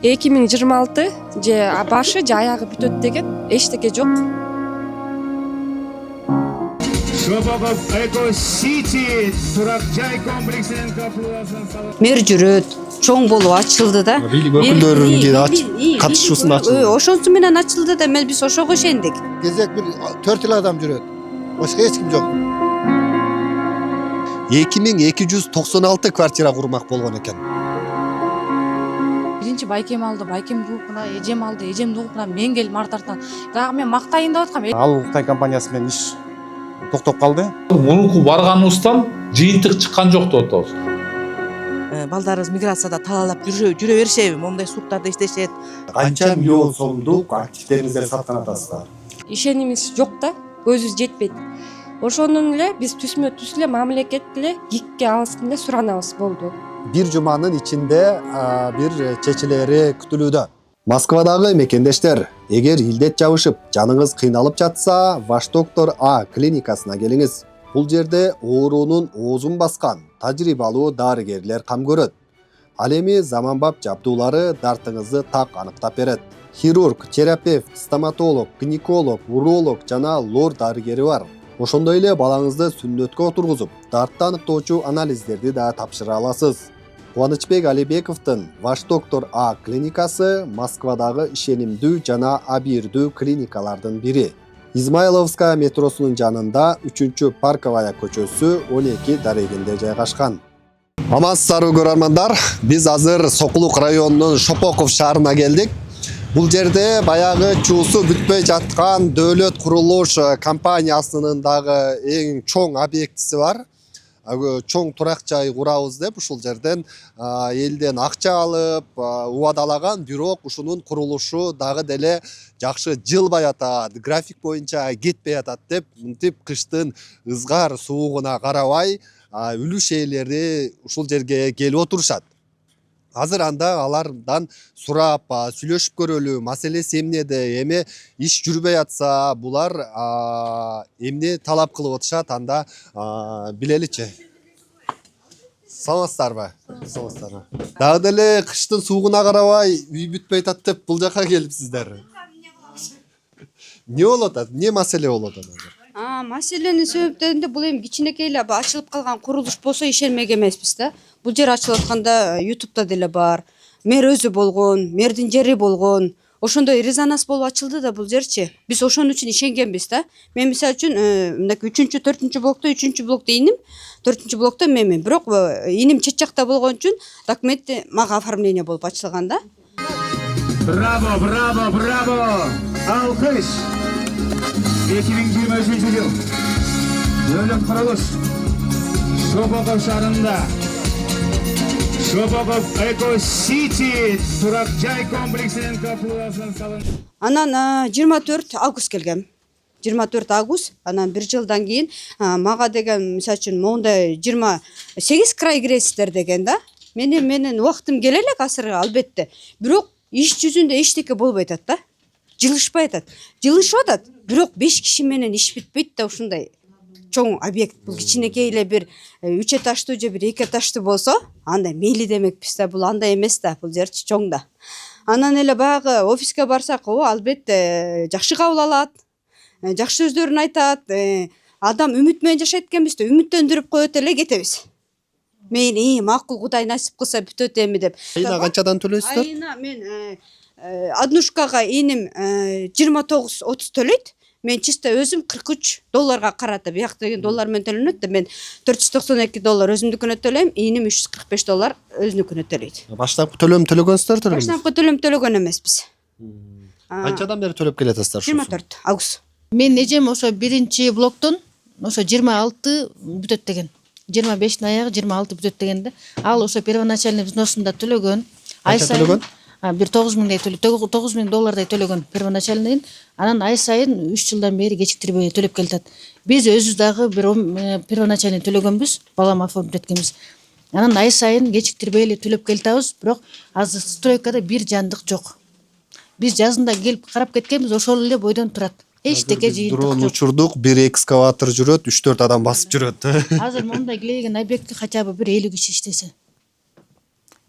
2026 же башы же аягы бүтөт деген эчтеке жок. Шопоков Эко-Сити турак жай комплексинин капсуласын салып. Мэр жүрөт, чоң болуп ачылды да. Бийлик өкүлдөрүнүн катышуусунда ачылды. Ошонусу менен ачылды да, биз ошого ишендик. Кезек bir 4 yıl adam жүрөт. Başka hiç kim yok. 2296 квартира курмак болгон экен. Биринчи байкем алды, байкем дугукуна, эжем алды, эжем дугукуна мен келип мар тартам. Дагы мен мактайын деп аткам. Ал Кытай компаниясы менен иш токтоп калды. Мунуку барганыбыздан жыйынтык чыккан жок деп атабыз. Балдарыбыз миграцияда талаалап жүрө беришеби, моундай суктарда иштешет. Канча миллион сомдук активдериңиздерди саткан атасыздар? Ишенимиз жок да, көзүбүз жетпейт. Ошонун эле биз түзмө-түз эле мамлекет эле гикке алсын эле суранабыз болду. Bir jumanın içinde bir çeçileri kütülüdü. Moskvadagi mekendештер, эгер илдет жабышып, жаныңыз кыйналып жатса, Ваш доктор А клиникасына келиңиз. Бул жерде оорунун оозун баскан тажрыйбалуу дарыгерлер кам көрөт. Ал эми заманбап жабдуулары дартыңызды так аныктап берет. Хирург, терапевт, стоматолог, гинеколог, уролог жана лор дарыгери бар. Ошондой эле балаңызды сүннөткө отургузуп, дартты аныктоочу анализдерди да тапшыра аласыз. Кубанычбек Алибековдун Ваш доктор А клиникасы Москвадагы ишенимдүү жана абийирдүү клиникалардын бири. Измайловская метросунун жанында 3-Парковая көчөсү 12 дарегинде жайгашкан. Амансыздарбы көрөрмандар, биз азыр Сокулук районунун Шопоков шаарына келдик. Бул жерде баягы чуусу бүтпөй жаткан Дөөлөт курулуш компаниясынын дагы эң чоң объектиси бар. Чоң турак жай курабыз деп ушул жерден элден акча алып, убадалаган, бирок ушунун курулушу дагы деле жакшы жылбай атат, график боюнча кетпей атат деп, мынтип кыштын ызгар суугуна карабай, үлүш ээлери ушул жерге келип отурушат. Азыр анда алардан сурап, сүйлөшүп көрөлү, маселеси эмнеде, эми иш жүрбөй атса, булар эмне талап кылып атышат, анда билеличи. Саламатсыздарбы? Саламатсыздарбы. Дагы деле кыштын суугуна карабай, үй бүтпөй атат деп бул жака келипсиздер. Эмне болуп атат? Эмне маселе болуп атат азыр? Маселенин себептеринде бул эми кичинекей эле ачылып калган курулуш болсо ишенмек эмеспиз да. Бул жер ачылып атканда YouTube'да деле бар. Мэр өзү болгон, мэрдин жери болгон. Ошондой резонанс болуп ачылды да бул жерчи. Биз ошон үчүн ишенгенбиз да. Мен мисалы үчүн мындай 3-4 блокто, 3 блокто иним, 4 блокто менмин. Бирок иним чет жакта болгон үчүн документи мага оформление болуп ачылган да. Браво, браво, браво! Алкыш! 2023 yıl Дөөлөт курулуш Шопоков шаарында Шопоков Эко-Сити турак жай комплексинин капсуласын салын. Анан 24 август келгем. 24 август, анан 1 жылдан кийин мага деген мисалы үчүн моундай 28 край киресиздер деген да. Менин убактым келе элек азыр албетте. Бирок иш жүзүндө эчтеке болбой атат да. Жылышпай атат. Жылышып атат. Бирок 5 киши менен иш бүтпөйт да ушундай чоң объект. Бул кичинекей эле бир 3 этаждуу же бир 2 этаждуу болсо, андай мейли демекпиз да. Бул андай эмес да. Бул жерчи чоң да. Анан эле баягы офиске барсак, албетте жакшы кабыл алат. Жакшы сөздөрүн айтат. Адам үмүт менен жашайт экенбиз да, үмүттөндүрүп коет эле кетебиз. Мейли, макул Кудай насип кылса бүтөт эми деп. Айына канчадан төлөйсүздөр? Айына мен Однушкага иним 29-30 төлөйт. Мен чисто өзүм $43 каратып, бияк деген доллар менен төлөнөт да, мен $492 өзүмдүкүнө төлөйм, иним $345 өзүнүкүнө төлөйт. Баштапкы төлөм төлөгөнсүздөр? Баштапкы төлөм төлөгөн эмеспиз. Канчадан бери төлөп келатасыздар? 24 август. Мен эжем ошо 1-блоктон ошо 26 бүтөт деген. 25-ин аягы 26 бүтөт дегенде, ал ошо первоначальный взносунда төлөгөн. Ай сайын бир $9,000 төлөгөн первоначальныйын. Анан ай сайын 3 жылдан бери кечиктирбей төлөп келатат. Биз өзүбүз дагы бир первоначальный төлөгөнбүз, балам оформить эткенбиз. Анан ай сайын кечиктирбей эле төлөп келатабыз, бирок азыр стройкада бир жандык жок. Биз жазында келип карап кеткенбиз, ошол эле бойдон турат. Эчтеке жыйынтык жок. Дрон учурдук, бир экскаватор жүрөт, 3-4 адам басып жүрөт. Азыр мондай килеген объектке хотя бы бир 50 киши иштесе.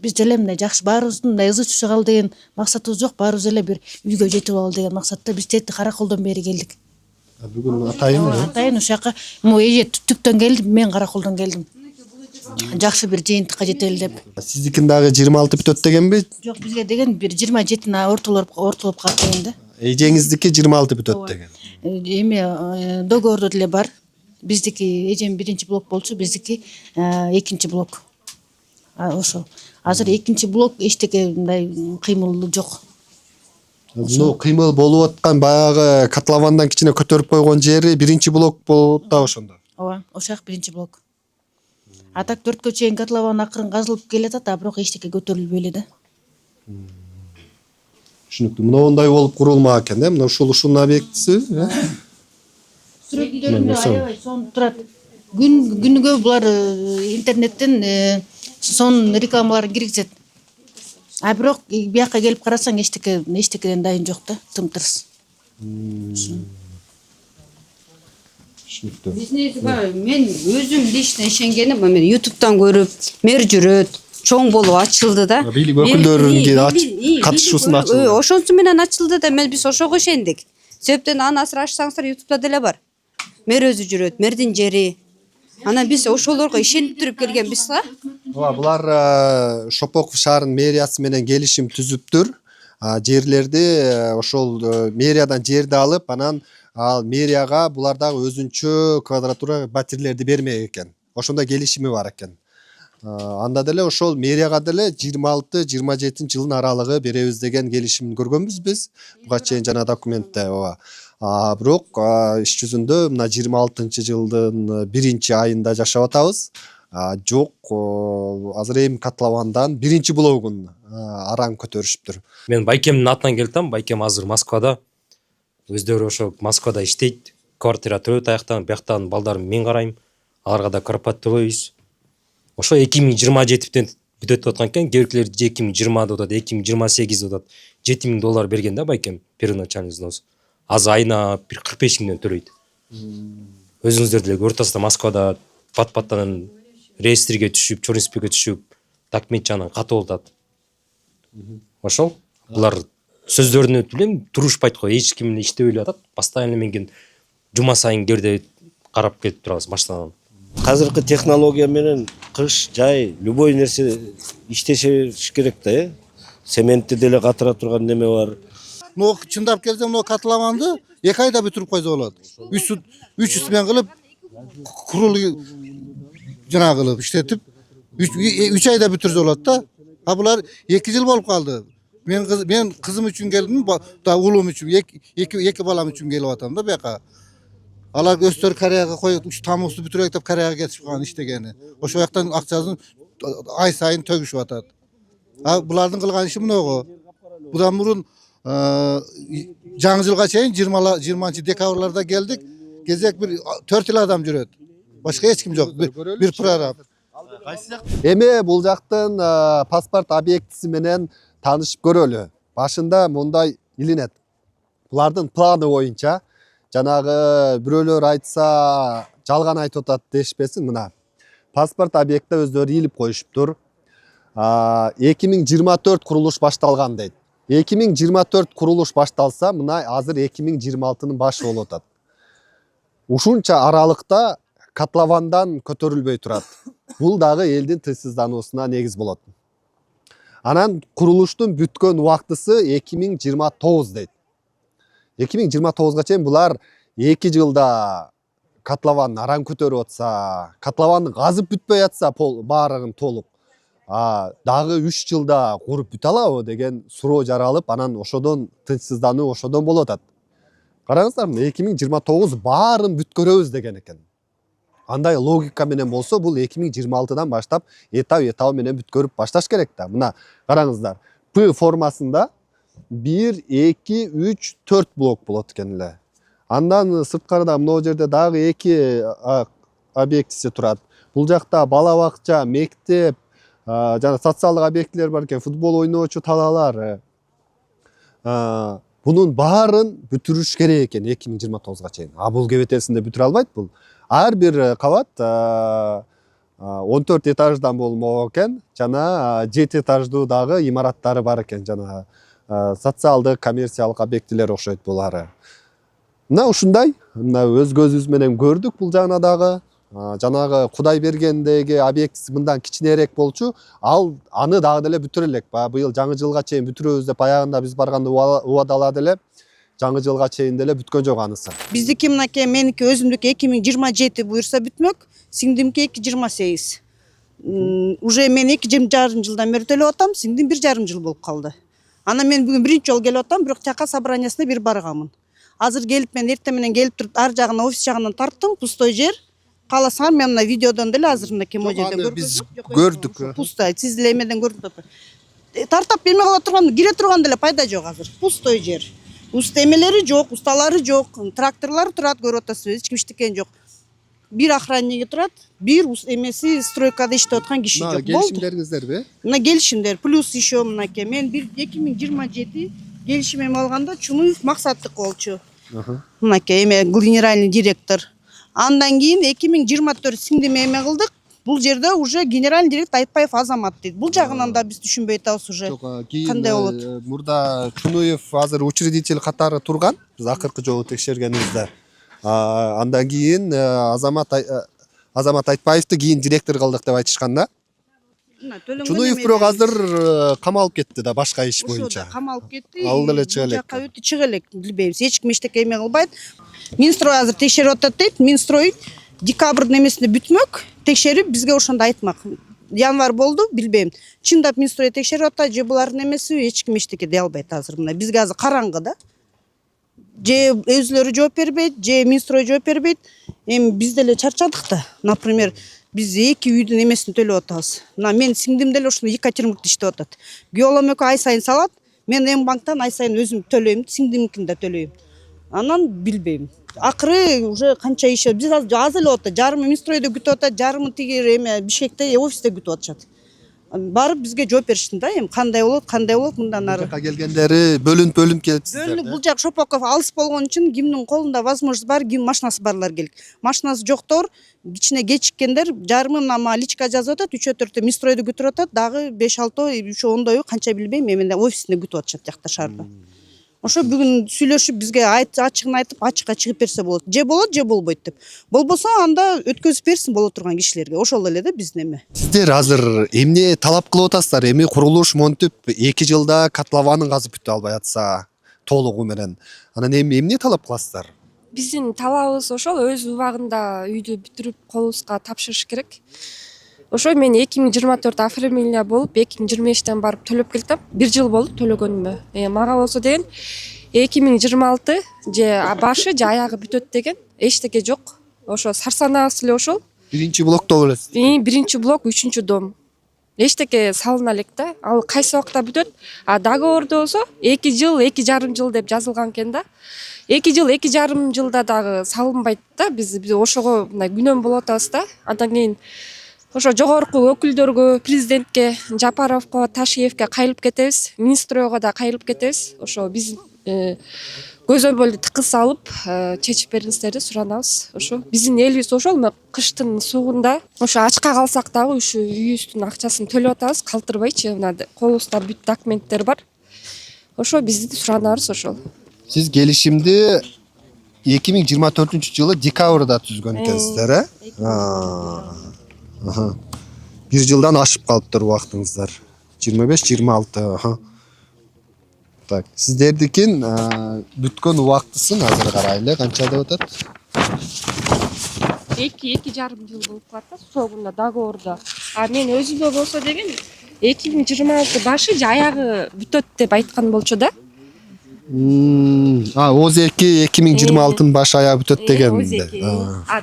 Биз деле мындай жакшы баарыбыздын мындай ызы чыга ал деген максатыбыз жок. Баарыбыз эле бир үйгө жетип алалы деген максатта биз тетти Караколдон бери келдик. Бүгүн атайын Атайын ошол жака эже түптөн келдим, мен Караколдон келдим. Жакшы бир жыйынтыкка жетели деп. Сиздикин дагы 26 бүтөт дегенби? Жок, бизге деген бир 27-на ортолоп калат деген да. Эжеңиздики 26 бүтөт деген. Эми договордо деле бар. Биздики эжем биринчи блок болчу, биздики экинчи блок. Ошол. Азыр экинчи блок эчтеке мындай кыймыл жок. Ну, кыймыл болуп аткан баягы котловандан кичине көтөрүп койгон жери биринчи блок болуп да ошондо. Ооба, ошол жак биринчи блок. А так 4кө чейин котлован акырын казылып келатат, а бирок эчтеке көтөрүлбөй эле да. Түшүнүктүү. Мындай болуп курулмак экен, мына ушунун объектиси, Сүрөттөрүндө аябай сонуп турат. Күнүгө булар интернеттен сонун рекламаларын киргизет. А бирок бияка келип карасаң эчтекеден дайын жок да, тым-тырс. Түшүнүктүү. Бизнеске мен өзүм лично ишенгеним, мен ютубтан көрүп, мэр жүрөт, чоң болуп ачылды да. Бийлик өкүлдөрүнүн катышуусунда ачылды. Ошонусу менен ачылды да, биз ошого ишендик. Себептен анасыр ачсаңыздар ютубта деле бар. Мэр өзү жүрөт, мэрдин жери. Анан биз ошолорго ишенип туруп келгенбиз да. Ооба, булар Шопоков шаарынын мэриясы менен келишим түзүптүр. Жерлерди ошол мэриядан жерди алып, анан ал мэрияга булар дагы өзүнчө квадратура батирлерди бермек экен. Ошондой келишими бар экен. Анда деле ошол мэрияга деле 26-27 жылдын аралыгы беребиз деген келишимин көргөнбүз биз. Буга чейин жана документте, ооба. Бирок иш жүзүндө мына 26 жылдын 1-айында жашап атабыз. Жок, азыр эми котловандан 1-блогун араң көтөрүшүптүр. Мен байкемдин атынан келдим. Байкем азыр Москвада. Өздөрү ошо Москвада иштейт. Квартира төлөйт аяктан, бияктан балдарым мен карайм. Аларга да карпат төлөйбүз. Ошо 2027-тен бүтөт деп аткан экен. Кээбиркилер 2020 деп атат, 2028 деп атат. $7,000 берген да байкем первоначальный взнос. Азыр айына бир 45 миңден төлөйт. Өзүңүздөр деле көрүп атасыздар, Москвада пат-паттан реестрге түшүп, Чоринспекке түшүп, документ жагынан каты болуп атат. Ошол булар сөздөрүнө билем турушпайт го, эч ким иштебей эле атат. Постоянно менген жума сайын жерде карап кетип турабыз баштан. Казыркы технология менен кыш, жай, любой нерсе иштешиш керек да, Цементти деле катыра турган неме бар. Но чындап келсем, но котлованды 2 айда бүтүрүп койсо болот. 300 смен кылып, курул жана кылып иштетип, 3 айда бүтүрсө болот да. А булар 2 жыл болуп калды. Мен кызым үчүн келдим, да улум үчүн, 2 балам үчүн келип атам да бияка. Алар өстөр Кореяга коюп, тамызды бүтүрөк деп Кореяга кетип калган иштегени. Ошол жактан акчасын ай сайын төгүшүп атат. А булардын кылган иши мынагы. Будан мурун жаңы жылга чейин 20 декабрларда келдик. Кезек бир 4 адам жүрөт. Башка эч ким жок. Бир прораб. Эми бул жактын паспорт объектиси менен таанышып көрөлү. Башында мындай илинет. Булардын планы боюнча жанагы бирөөлөр айтса жалган айтып атат дешпесин, мына. Паспорт объекти өздөрү илип коюшуптур. 2024 курулуш башталган дейт. 2024 курулуш башталса, мына азыр 2026-нын башы болуп атат. Ушунча аралыкта котловандан көтөрүлбөй турат. Бул дагы элдин тынчсыздануусуна негиз болот. Анан курулуштун бүткөн убактысы 2029 дейт. 2029га чейин булар 2 жылда котлован араң көтөрүп атса, котлованды казып бүтпөй атса баарыгын толук, дагы 3 жылда куруп бүтө алабы деген суроо жаралып, анан ошодон тынчсыздануу ошодон болуп атат. Караңыздар, 2029 баарын бүткөрөбүз деген экен. Андай логика менен болсо, бул 2026-дан баштап этап менен бүткөрүп башташ керек да. Мына караңыздар, П формасында 1, 2, 3, 4 блок болот экен эле. Андан сырткарыда мына жерде дагы 2 объектиси турат. Бул жакта бала бакча, мектеп, жана социалдык объектилер бар экен, футбол ойноочу талаалар. Бунун баарын бүтүрүш керек экен 2029га чейин. Бул кебетесинде бүтүрө албайт бул. Ар бир кабат 14 этаждан болмок экен, жана 7 этаждуу дагы имараттары бар экен, жана социалдык коммерциялык объектилер окшойт булары. Мына ушундай, мына өз көзүбүз менен көрдүк бул жагына дагы. Жанагы Кудай бергендеги объектиси мындан кичинерээк болчу, аны дагы деле бүтүрө элек. Быйыл жаңы жылга чейин бүтүрөбүз деп аягында биз барганда убадалады эле. Жаңы жылга чейин деле бүткөн жок анысы. Биздики мынакей меники өзүмдүкү 2027 буюрса бүтмөк, сиңдимки 2028. Уже мен 2,5 жылдан бери төлөп атам, сиңдим 1,5 жыл болуп калды. Анан мен бүгүн биринчи жолу келип атам, бирок тияка собраниясына бир барганмын. Азыр келип мен эртең менен келип туруп ар жагына офис жагынан тарттым, пустой жер. Кааласаңар мен мына видеодон деле азыр мынакей могу жерде биз көрдүк. Пустой, сиз деле эмеден көрдүңүз. Тартап берме кала турган, кире турган деле пайда жок азыр. Пустой жер. Устемелери жок, усталары жок, тракторлор турат, көрүп атасыз, эч ким иштеген жок. Бир охранниги турат, бир эмеси стройкада иштеп аткан киши жок. Келишимдериңиздерби? Мына келишимдер плюс еще мынакей мен 2027 келишимим алганда Чунуев Максаттык болчу. Мынакей эме генеральный директор. Андан кийин 2024 сиңдим эме кылдык. Бул жерде уже генеральный директор Айтпаев Азамат дейт. Бул жагынан да биз түшүнбөй атабыз уже. Кандай болот? Мурда Чунуев азыр учредитель катары турган. Биз акыркы жолу текшергенибизде. Андан кийин Азамат Айтпаевди кийин директор кылдык деп айтышкан да. Чунуев бирок азыр камалып кетти да башка иш боюнча. Камалып кетти. Ал деле чыга элек. Жакка өтүп чыга элек, билбейбиз. Эч ким эчтеке эме кылбайт. Минстрой азыр текшерип атат дейт. Минстрой декабрдын эмесинде бүтмөк, текшерип бизге ошондо айтмак. Январь болду, билбейм. Чындап Минстрой текшерип атат, же булардын эмеси эч ким эчтеке дей албайт азыр мына. Бизге азыр караңгы да. Же өзлөрү жооп бербейт, же Минстрой жооп бербейт. Эми биз деле чарчадык да. Например, биз 2 үйдүн эмесин төлөп атабыз. Мына мен сиңдим деле ушуну Екатеринбургда иштеп атат. Геолом экөө ай сайын салат, мен эм банктан ай сайын өзүм төлөйм, сиңдимикин да төлөйм. Анан билбейм. Акыры уже канча иш, биз аз эле отто, жарымы Минстройдо күтүп атат, жарымы тиги эме Бишкекте офисте күтүп атышат. Барып бизге жооп беришsin да, эми кандай болот мындан ары. Жака келгендери бөлүнүп келипсиздер. Бөлүнүп бул жак Шопоков алыс болгон үчүн кимдин колунда возможность бар, ким машинасы барлар келик. Машинасы жоктор, кичине кечиккендер жарымы мына личка жазып атат, 3-4 Минстройду күтүп атат, дагы 5-6 ошо ондойу канча билбейм, эмне офисинде күтүп атышат жакта шаарда. Ошо бүгүн сүйлөшүп бизге ачыгын айтып, ачыкка чыгып берсе болот. Же болот, же болбойт деп. Болбосо анда өткөзүп берсин боло турган кишилерге. Ошол эле да биздин эме. Сиздер азыр эмне талап кылып атасыздар? Эми курулуш монтип 2 жылда котлованын казып бүтө албай атса, толугу менен. Анан эмне талап кыласыздар? Биздин талабыбыз ошол өз убагында үйдү бүтүрүп колубузга тапшырыш керек. Ошо мен 2024 оформление болуп, 2025-тен барып төлөп келдим. 1 жыл болду төлөгөнүмө. Мага болсо деген 2026 же башы же аягы бүтөт деген эчтеке жок. Ошо сарсанабыз эле ошол. Биринчи блокто белесиз. Биринчи блок, 3-чү дом. Эчтеке салына элек да. Ал кайсы убакта бүтөт? Договордо болсо 2 жыл, 2,5 жыл деп жазылган экен да. 2 жыл, 2,5 жылда дагы салынбайт да. Биз ошого мындай күнөм болуп атабыз да. Андан кийин ошо жогорку өкүлдөргө, президентке, Жапаровго, Ташиевке кайрылып кетебиз, Минстройго да кайрылып кетебиз. Ошо биз көзөмөлдү тыкыз алып, чечип бериңиздерди суранабыз. Ошо биздин элибиз ошол кыштын суугунда ошо ачка калсак дагы ушу үйүбүздүн акчасын төлөп атабыз, калтырбайчы. Мына колубузда бүт документтер бар. Ошо биздин суранарыбыз ошол. Сиз келишимди 2024-жылы декабрда түзгөн экенсиздер, Bir жылдан ашып калыптыр убактыңыздар. 25-26. Так, сиздердикин бүткөн убактысын азыр карайлы, канча деп атат? 2,5 жыл болуп калат, согунда договордо. Мен өзүмө болсо деген 2026 башы же аягы бүтөт деп айткан болчу да. ОЗЭКи 2026-ын башы аягы бүтөт деген.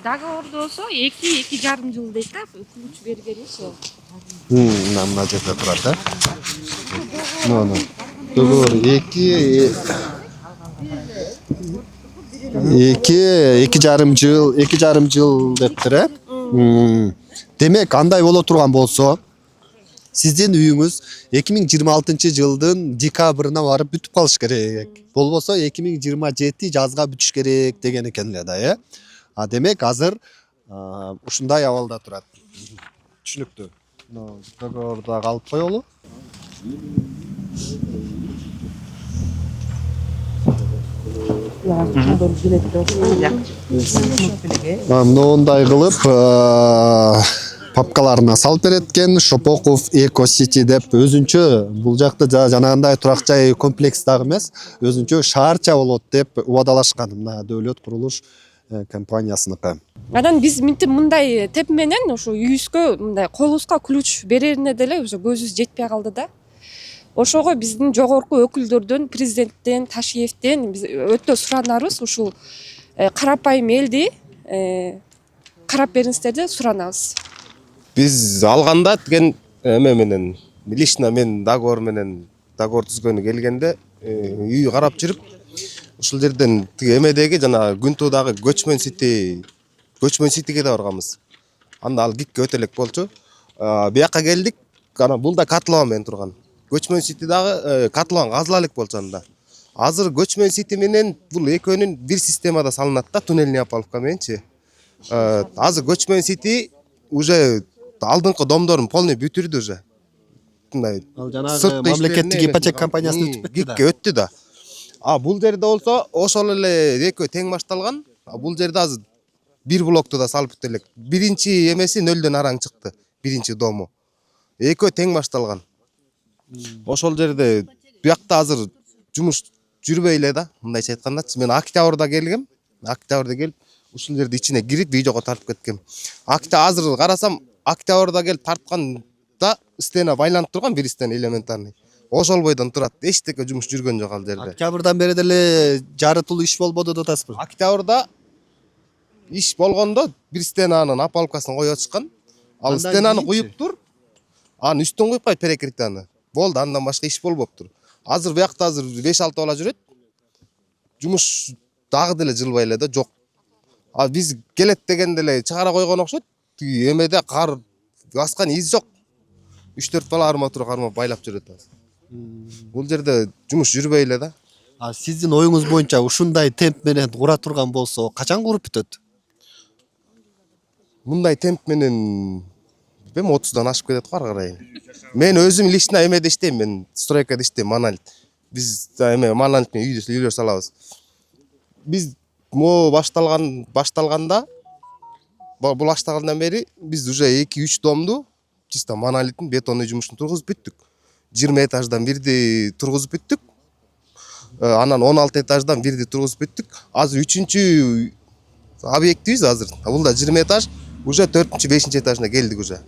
Договордо болсо 2,5 жыл дейт да, ключ бергенибиз ошол. Мына жерде турат, да? Договор 2,5 жыл дептир, Демек, андай боло турган болсо, сиздин үйүңүз 2026 жылдын декабрына барып бүтүп калыш керек. Болбосо 2027 жазга бүтүш керек деген экен эле да, Демек, азыр ушундай абалда турат. түшүнүктүү. Договорду алып коелу. Мындай кылып папкаларына салып берет экен. Шопоков Эко Сити деп өзүнчө бул жакта жанагындай турак жай комплекс дагы эмес, өзүнчө шаарча болот деп убадалашкан. Мына Дөөлөт курулуш компаниясыныкы. Анан биз минтип мындай теп менен ушу үйүбүзгө мындай колубузга ключ берерине деле уже көзүбүз жетпей калды да. Ошого биздин жогорку өкүлдөрдөн, президенттен, Ташиевден биз өтө суранарбыз. Ушул карапайым элди карап бериңиздер деп суранабыз. Биз алганда тиген эме менен лично мен договор түзгөнү келгенде үй карап жүрүп ушул жерден тиги эмедеги жана Күнтуудагы көчмөн ситиге да барганбыз. Анда ал кикке өтө элек болчу. Бияка келдик. Анан бул да котлован менен турган. Көчмөн сити дагы котлован казыла элек болчу анда. Азыр көчмөн сити менен бул экөөнүн бир системада салынат да, туннельный опалубка мененчи. Азыр көчмөн сити уже алдыңкы домдорун полный бүтүрдү уже. Мындай Ал жанагы мамлекеттик ипотека компаниясына өтүп кетти да. Кикке өттү да. Бул жерде болсо ошол эле экөө тең башталган. Бул жерде азыр бир блокту да салып бүтө элек. Биринчи эмеси нөлдөн араң чыкты. Биринчи дому. Экөө тең башталган. Ошол жерде биякта азыр жумуш жүрбөй эле да. Мындайча айткандачы, мен октябрда келгем. Октябрда келип, ушул жерде ичине кирип видеого тартып кеткем. Азыр карасам, октябрда келип тартканда стена байланып турган, бир стена элементарный. Ошол бойдон турат. Эчтеке жумуш жүргөн жок ал жерде. Октябрдан бери деле жарытылуу иш болбоду деп атасызбы? Октябрда иш болгондо бир стенанын опалубкасын коюп атышкан. Ал стенаны куюптур. Анын үстүн куюп коюп перекрытияны. Болду, андан башка иш болбоптур. Азыр биякта 5-6 бала жүрөт. Жумуш дагы деле жылбай эле да, жок. Биз келет дегенде эле чыгара койгон окшойт. Тиги эмеде кар баскан из жок. 3-4 бала арматура кармап байлап жүрөт азыр. Бул жерде жумуш жүрбөй эле да. Сиздин оюңуз боюнча ушундай темп менен кура турган болсо, качан куруп бүтөт? Мындай темп менен 30дан ашып кетет го ары карай. Мен өзүм лично эмеде иштейм, мен стройкада иштейм, монолит. Биз эме монолит менен үйлөр салабыз. Биз могу башталгандан бери биз уже 2-3 домду чисто монолитин бетонный жумушун тургузуп бүттүк. 20 этаждан бирди тургузуп бүттүк. Анан 16 этаждан бирди тургузуп бүттүк. Азыр 3-чү объектибиз азыр. Бул да 20 этаж, уже 4-5 этажына келдик уже.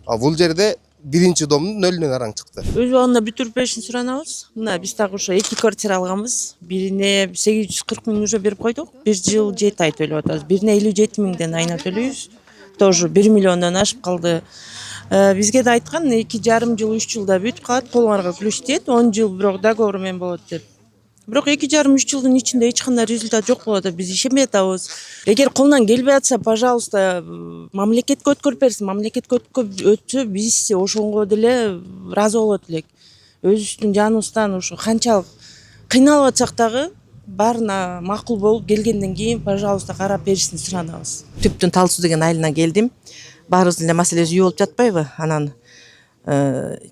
Бул жерде биринчи домдун нөлүнөн араң чыкты. Өз убагында бүтүрүп беришин суранабыз. Мына биз дагы ошо 2 квартира алганбыз. Бирине 840 миң уже берип койдук. 1 жыл 7 ай төлөп атабыз. Бирине 57 миңден айына төлөйбүз. Тоже 1 миллиондон ашып калды. Бизге да айткан 2,5 жыл 3 жылда бүтүп калат, колуңарга ключ тиет, 10 жыл бирок договор менен болот деп. Бирок 2,5-3 жылдын ичинде эч кандай результат жок болот. Биз ишенбей атабыз. Эгер колунан келбей атса, пожалуйста, мамлекетке өткөрүп берсин. Мамлекетке өтсө, биз ошонго деле ыраазы болот элек. Өзүбүздүн жаныбыздан ошо канчалык кыйналып атсак дагы баарына макул болуп келгенден кийин, пожалуйста, карап беришин суранабыз. Түптүн Талсуу деген айылына келдим. Баарыбыздын эле маселебиз үй болуп жатпайбы? Анан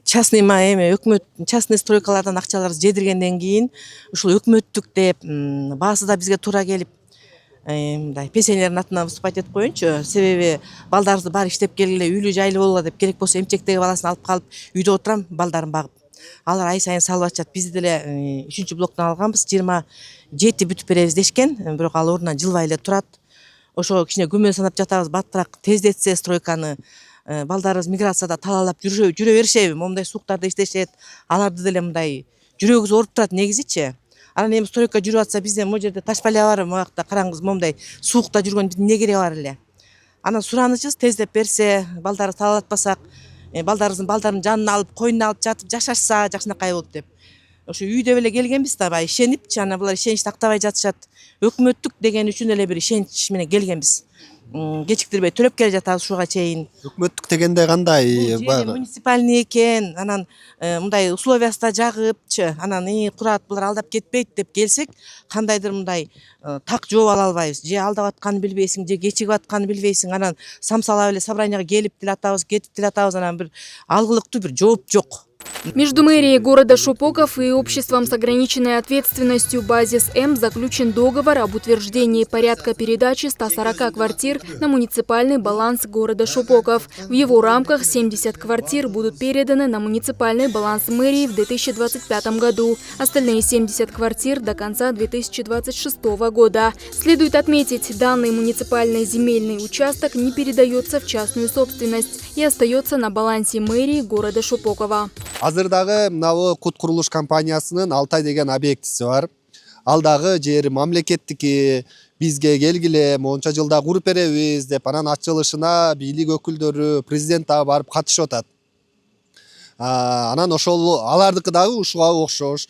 частный өкмөт частный стройкалардан акчаларды жедиргенден кийин ушул өкмөттүк деп баасы да бизге туура келип мындай пенсионердин атынан выступать этип коеюнчу. Себеби балдарыбызды баары иштеп келгиле, үйлүү жайлуу болгула деп, керек болсо эмчектеги баласын алып калып үйдө отурам, балдарын багып. Алар ай сайын салып атышат. Биз деле 3-чү блоктон алганбыз, 27 бүтүп беребиз дешкен, бирок ал ордунан жылбай эле турат. Ошо кичине күмөн санап жатабыз, баттыраак тездетсе стройканы. Балдарыбыз миграцияда талаалап жүрө беришеби, момундай сууктарда иштешет. Аларды деле мындай жүрөгүбүз ооруп турат негизичи. Анан эми стройка жүрүп атса, бизде могу жерде таш поля бар, могуякта караңыз, момундай суукта жүргөн эмне кереги бар эле. Анан суранычыбыз тездеп берсе, балдарды талаалатпасак, балдарынын жанын алып, койнуна алып жатып жашашса жакшынакай болот деп. Ошо үйдө эле келгенбиз да, ишенипчи, анан булар ишеничти актабай жатышат. Өкмөттүк деген үчүн эле бир ишенич менен келгенбиз. кечиктирбей төлөп келе жатабыз ушуга чейин. Өкмөттүк дегенде кандай Жери муниципальный экен, анан мындай условиясында жагыпчы, анан курат булар алдап кетпейт деп келсек, кандайдыр мындай так жооп ала албайбыз. Же алдап атканын билбейсиң, же кечигип атканын билбейсиң, анан самсалап эле собранияга келип деле атабыз, кетип деле атабыз, анан бир алгылыктуу бир жооп жок. Между мэрией города Шопоков и обществом с ограниченной ответственностью «Базис М» заключен договор об утверждении порядка передачи 140 квартир на муниципальный баланс города Шопоков. В его рамках 70 квартир будут переданы на муниципальный баланс мэрии в 2025 году. Остальные 70 квартир до конца 2026 года. Следует отметить, данный муниципальный земельный участок не передается в частную собственность и остается на балансе мэрии города Шопокова. Азырдагы мынабу кут курулуш компаниясынын Алтай деген объектиси бар. Ал дагы жери мамлекеттики, бизге келгиле монча жылда куруп беребиз деп анан ачылышына бийлик өкүлдөрү, президент дагы барып катышып атат. Анан ошол алардыкы дагы ушуга окшош.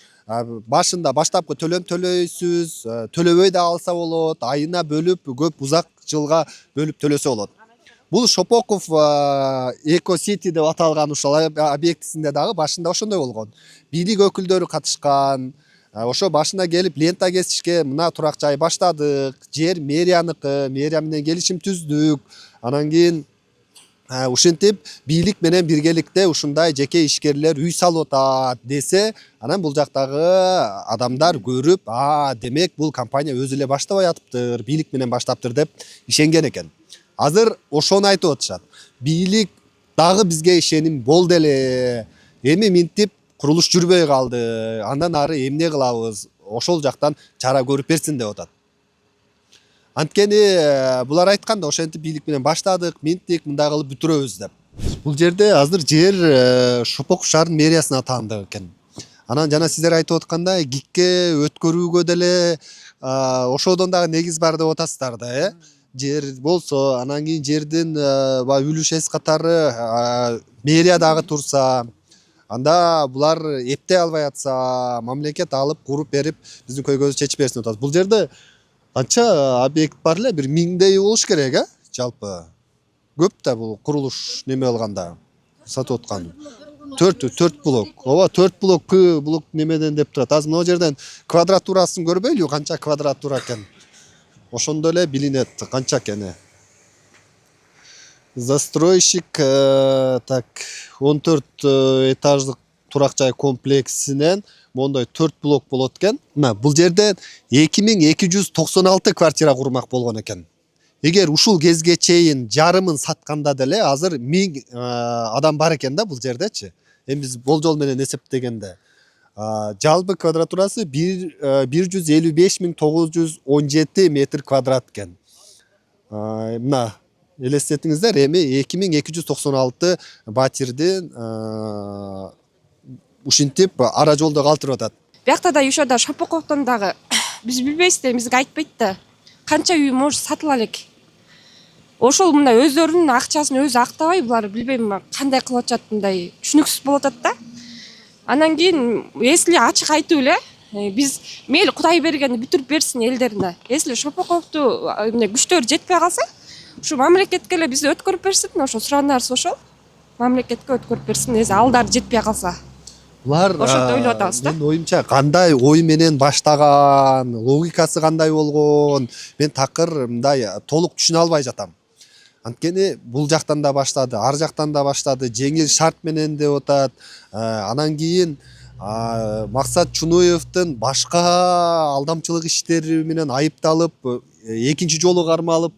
Башында баштапкы төлөм төлөйсүз, төлөбөй да алса болот, айына бөлүп көп узак жылга бөлүп төлөсө болот. Бул Шопоков Эко Сити деп аталган ушул объектисинде дагы башында ошондой болгон. Бийлик өкүлдөрү катышкан. Ошо башына келип лента кесишке, мына турак жай баштадык, жер мэрияныкы, мэрия менен келишим түздүк. Анан кийин ушинтип бийлик менен биргеликте ушундай жеке ишкерлер үй салып атат десе, анан бул жактагы адамдар көрүп, демек бул компания өзү эле баштабай атыптыр, бийлик менен баштаптыр деп ишенген экен. Азыр ошону айтып атышат. Бийлик дагы бизге ишеним болду эле. Эми минтип курулуш жүрбөй калды. Андан ары эмне кылабыз? Ошол жактан чара көрүп берсин деп атат. Анткени булар айтканда ошентип бийлик менен баштадык, минтик, мындай кылып бүтүрөбүз деп. Бул жерде азыр жер Шопоков шаарынын мэриясына таандык экен. Анан жана сиздер айтып аткандай, ГИКке өткөрүүгө деле ошодон дагы негиз бар деп атасыздар да, жер болсо, анан кийин жердин үлүшеси катары мэрия дагы турса, анда булар эптей албай атса, мамлекет алып куруп берип, биздин көйгөйбүздү чечип берсин деп атат. Бул жерде канча объект бар эле, бир 1000дей болуш керек, жалпы. Көп да бул курулуш неме алганда сатып аткан. 4 блок. Ооба 4 блок, блок немеден деп турат. Азыр могу жерден квадратурасын көрбөйлү, канча квадратура экен. Ошондо эле билинет канча экени. Застройщик так 14 этаждык турак жай комплексинен мондой 4 блок болот экен. Мына бул жерде 2296 квартира курмак болгон экен. Эгер ушул кезге чейин жарымын сатканда деле азыр 1000 адам бар экен да бул жердечи. Эми биз болжол менен эсептегенде. Жалпы квадратурасы 155.917 метр квадрат экен. Мына элестетиңиздер, эми 2296 батирдин ушинтип ара жолдо калтырып атат. Биякта да ошода Шопоковдон дагы биз билбейбиз да, бизге айтпайт да. Канча үй может сатыла элек. Ошол мындай өздөрүнүн акчасын өзү актабай, булар билбейм кандай кылып атышат, мындай түшүнүксүз болуп атат да. Анан кийин если ачык айтып эле, биз мейли Кудай бергенди бүтүрүп берсин элдерине. Если Шопоковду күчтөр жетпей калса, ушу мамлекетке эле бизди өткөрүп берсин, ошо сурагандарыбыз ошол. Мамлекетке өткөрүп берсин, эзи алдар жетпей калса. Булар ошондо ойлоп атабыз да. Мен оюмча кандай ой менен баштаган, логикасы кандай болгон, мен такыр мындай толук түшүнө албай жатам. Анткени бул жактан да баштады, ар жактан да баштады, жеңил шарт менен деп атат. Анан кийин Максат Чунуевдин башка алдамчылык иштери менен айыпталып, экинчи жолу кармалып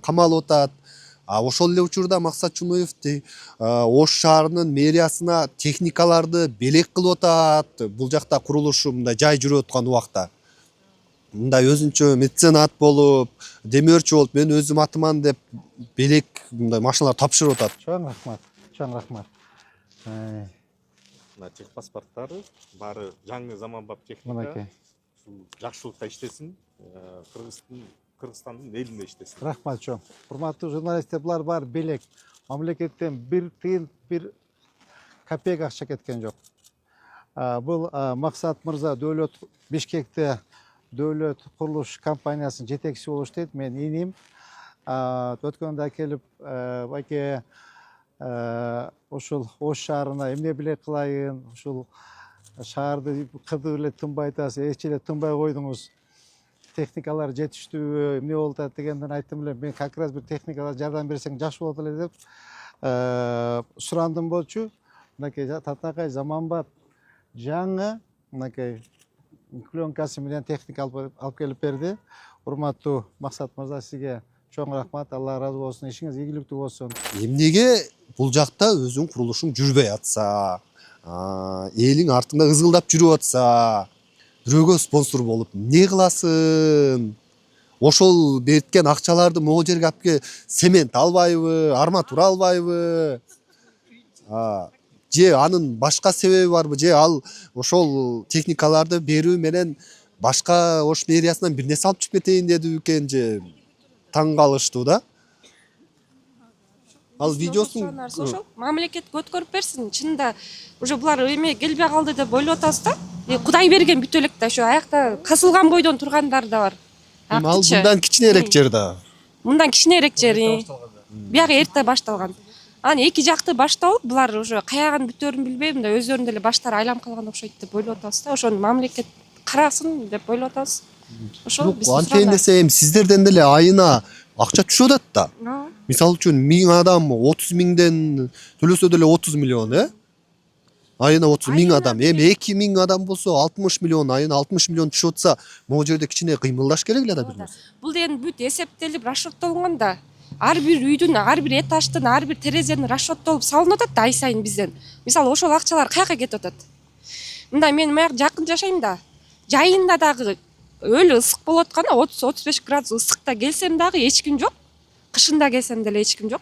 камалып атат. Ошол эле учурда Максат Чунуевди Ош шаарынын мэриясына техникаларды белек кылып атат. Бул жакта курулушу мындай жай жүрүп аткан убакта. Мындай өзүнчө меценат болуп, демөөрчү болуп, мен өзүм атыман деп белек мындай машиналар тапшырып атат. Чоң рахмат, чоң рахмат. Мына техпаспорттары баары жаңы заманбап техника. Жакшылыкта иштесин, Кыргызстандын элинде иштесин. Рахмат чоң. Урматтуу журналисттер, булар бар белек. Мамлекеттен бир тыйын, бир копейка акча кеткен жок. Бул Максат мырза Дөөлөт Бишкекте Дөөлөт курулуш компаниясынын жетекчиси болуп иштейт. Мен иним. өткөндө келип байке ушул Ош шаарына эмне биле кылайын, ушул шаарды кырды эле тынбай атасыз, эч эле тынбай койдуңуз. Техникалар жетиштүүбү, эмне болуп атат дегенден айттым эле, мен как раз бир техникалар жардам берсең жакшы болот эле деп сурандым болчу. Мынакей татынакай заманбап жаңы мынакей пленкасы менен техника алып келип берди. Урматтуу Максат мырза, сизге чоң рахмат, Алла ыраазы болсун, ишиңиз ийгиликтүү болсун. Эмнеге бул жакта өзүң курулушуң жүрбөй атса, элиң артыңда ызгылдап жүрүп атса, бирөөгө спонсор болуп эмне кыласың? Ошол берткен акчаларды могу жерге алып цемент албайбы, арматура албайбы? Же анын башка себеби барбы? Же ал ошол техникаларды берүү менен башка Ош мэриясынан бир нерсе алып чыгып кетейин деди экен, же таң калыштуу да. Ал видеосун ошол мамлекет көткөрүп берсин. Чынында уже булар эме келбей калды деп ойлоп атабыз да. Кудай берген бүт элек да, ошо аякта касылган бойдон тургандар да бар. Ал мындан кичинерээк жер да. Мындан кичинерээк жер. Бияга эрте башталган. Анан эки жакты башталып, булар уже каяган бүтөөрүн билбейм да, өздөрүнүн деле баштары айланып калган окшойт деп ойлоп атабыз да. Ошону мамлекет карасын деп ойлоп атабыз. Ошол биз антейин десе эми сиздерден деле айына акча түшүп атат да. Мисалы үчүн 1000 адам 30 миңден төлөсө деле 30 миллион, айына 30 миң адам. Эми 2000 адам болсо 60 миллион, айына 60 миллион түшүп атса, могу жерде кичине кыймылдаш керек эле да бир нерсе. Бул деген бүт эсептелип расчеттолгон да. Ар бир үйдүн, ар бир этаждын, ар бир терезенин расчеттолуп салынып атат да ай сайын бизден. Мисалы ошол акчалар каяка кетип атат? Мында мен маяк жакын жашайм да. Жайында дагы өлү ысык болуп атканда 30-35 градус ысыкта келсем дагы эч ким жок. Кышында келсем деле эч ким жок.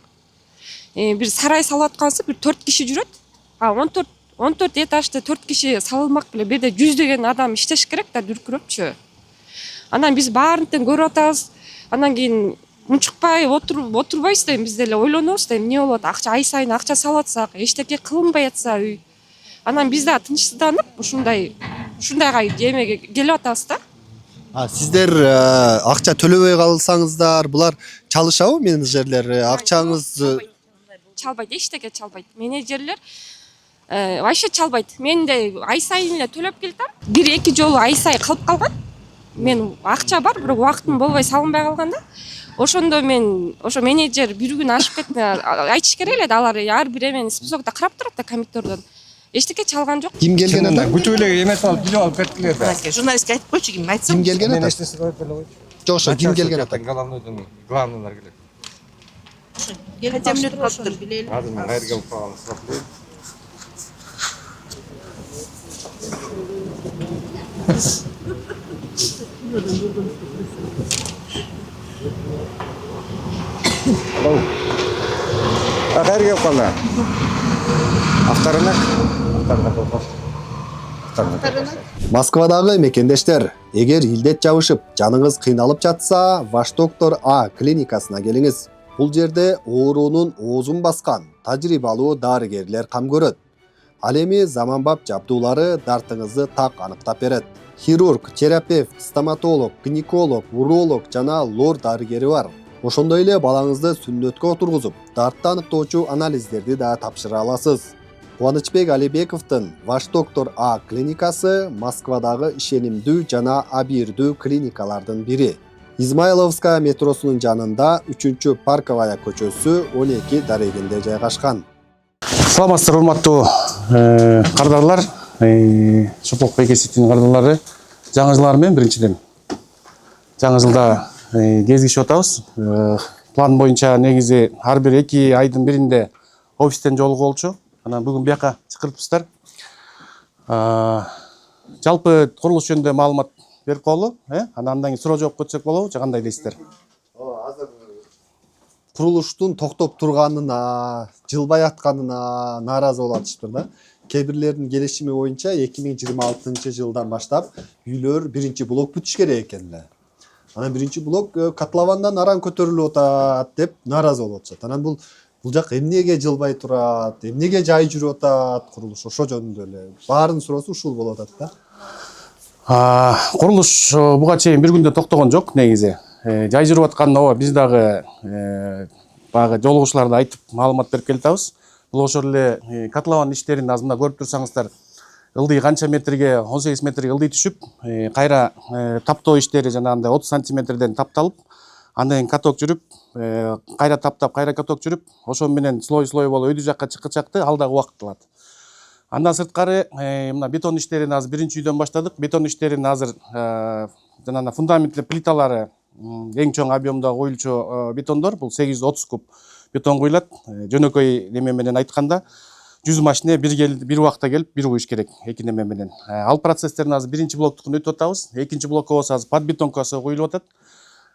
Бир сарай салып аткансып бир 4 киши жүрөт. 14 этажды 4 киши салылмак беле, бир де 100 адам иштеш керек да, дүркүрөпчү. Анан биз баарынтен көрүп атабыз. Анан кийин мунчукпай отурбайбыз да, биз деле ойлонобуз да, эмне болот? Акча ай сайын акча салып атсак, эчтеке кылынбай атса үй. Анан биз да тынчсызданып, ушундайга эмеге келип атабыз да. Сиздер акча төлөбөй калсаңыздар, булар чалышабы менеджерлер? Акчаңыз чалбайт, эчтеке чалбайт. Менеджерлер вообще чалбайт. Мен де ай сайын эле төлөп келдим. 1-2 жолу ай сайын калып калган. Мен акча бар, бирок убактым болбой салынбай калган да. Ошондо мен ошо менеджер бир күн ашып кетти. Айтыш керек эле да, алар ар бир эмени списокто карап турат да, компьютердон. Эчтеке чалган жок. Ким келген анда? Күтүүлөг эмес алып билип алып кеттилер да. Журналистке айтып койчу, ким айтсам. Ким келген анда? Мен эчтеси коюп эле койчу. Жок, ким келген анда? Главныйлар келет. Хотя минут калыптыр, билели. Азыр мен кайерге алып калганын сурап коеюн. Кайерге алып калдың? Автарынак. Москвадагы мекендештер, эгер илдет жабышып, жаныңыз кыйналып жатса, Ваш доктор А клиникасына келиңиз. Бул жерде оорунун оозун баскан тажрыйбалуу дарыгерлер кам көрөт. Ал эми заманбап жабдуулары дартыңызды так аныктап берет. Хирург, терапевт, стоматолог, гинеколог, уролог жана лор дарыгери бар. Ошондой эле балаңызды сүннөткө отургузуп, дартты аныктоочу анализдерди да тапшыра аласыз. Кубанычбек Алибековдун Ваш доктор А клиникасы Москвадагы ишенимдүү жана абийирдүү клиникалардын бири. Измайловская метросунун жанында 3-чү Парковая көчөсү 12 дарегинде жайгашкан. Саламатсыздар, урматтуу кардарлар, Шопок Бейкеситтин кардарлары. Жаңы жылдар менен биринчиден. Жаңы жылда кезигишип атабыз. План боюнча негизи ар бир 2 айдын биринде офистен жолугуп болчу. Анан бүгүн бияка чакыртыптыздар. Жалпы курулуш жөнүндө маалымат берип коелу, андан кийин суроо жооп көтсөк болобу, же кандай дейсиздер? Азыр курулуштун токтоп турганына, жылбай атканына нааразы болуп атышыптыр да. Кээ бирлердин келишими боюнча 2026 жылдан баштап үйлөр биринчи блок бүтүш керек экен эле. Анан биринчи блок котловандан аран көтөрүлүп атат деп нааразы болуп атышат. Анан бул жак эмнеге жылбай турат, эмнеге жай жүрүп атат курулуш, ошо жөнүндө эле баарынын суроосу ушул болуп атат да. Курулуш буга чейин бир күндө токтогон жок негизи. жай жүрүп аткан ооба биз дагы баягы жолугушууларда айтып маалымат берип келатабыз. Бул ошол эле котлован иштерин азыр мына көрүп турсаңыздар, ылдый канча метрге 18 метрге ылдый түшүп, кайра таптоо иштери жанагындай 30 сантиметрден тапталып, андан кийин каток жүрүп, кайра таптап, кайра каток жүрүп, ошо менен слой болуп өйдү жакка чыккычакты, ал дагы убакыт алат. Андан сырткары мына бетон иштерин азыр биринчи үйдөн баштадык. Бетон иштерин азыр жанагы фундаменттер плиталары эң чоң объемдагы коюлчу бетондор, бул 830 куб бетон куюлат. Жөнөкөй неме менен айтканда 100 машина бир убакта келип, бир куюш керек эки неме менен. Ал процесстерин азыр биринчи блоктукун өтүп атабыз. Экинчи блокко болсо азыр подбетонкасы коюлуп атат.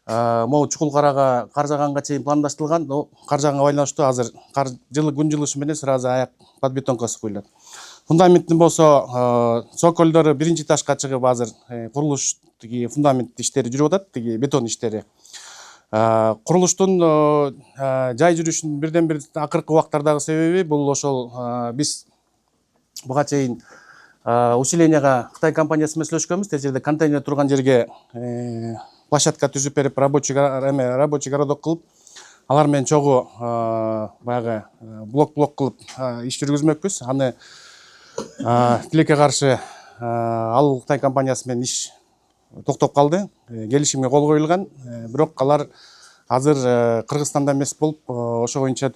Могу чукул карага кар жаганга чейин пландаштырылган. Кар жаганга байланыштуу азыр күн жылышы менен сразу аяк подбетонкасы коюлат. Фундаменттин болсо цокольдору биринчи ташка чыгып азыр курулуш фундамент иштери жүрүп атат, бетон иштери. Курулуштун жай жүрүшүнүн бирден бир акыркы убактардагы себеби бул ошол биз буга чейин усилениега Кытай компаниясы менен сүйлөшкөнбүз. Тез жерде контейнер турган жерге площадка түзүп берип, рабочий городок кылып, алар менен чогуу баягы блок кылып иш жүргүзмөкпүз. Аны тилекке каршы ал Кытай компаниясы менен иш токтоп калды. Келишимге кол коюлган. Бирок алар азыр Кыргызстанда эмес болуп, ошо боюнча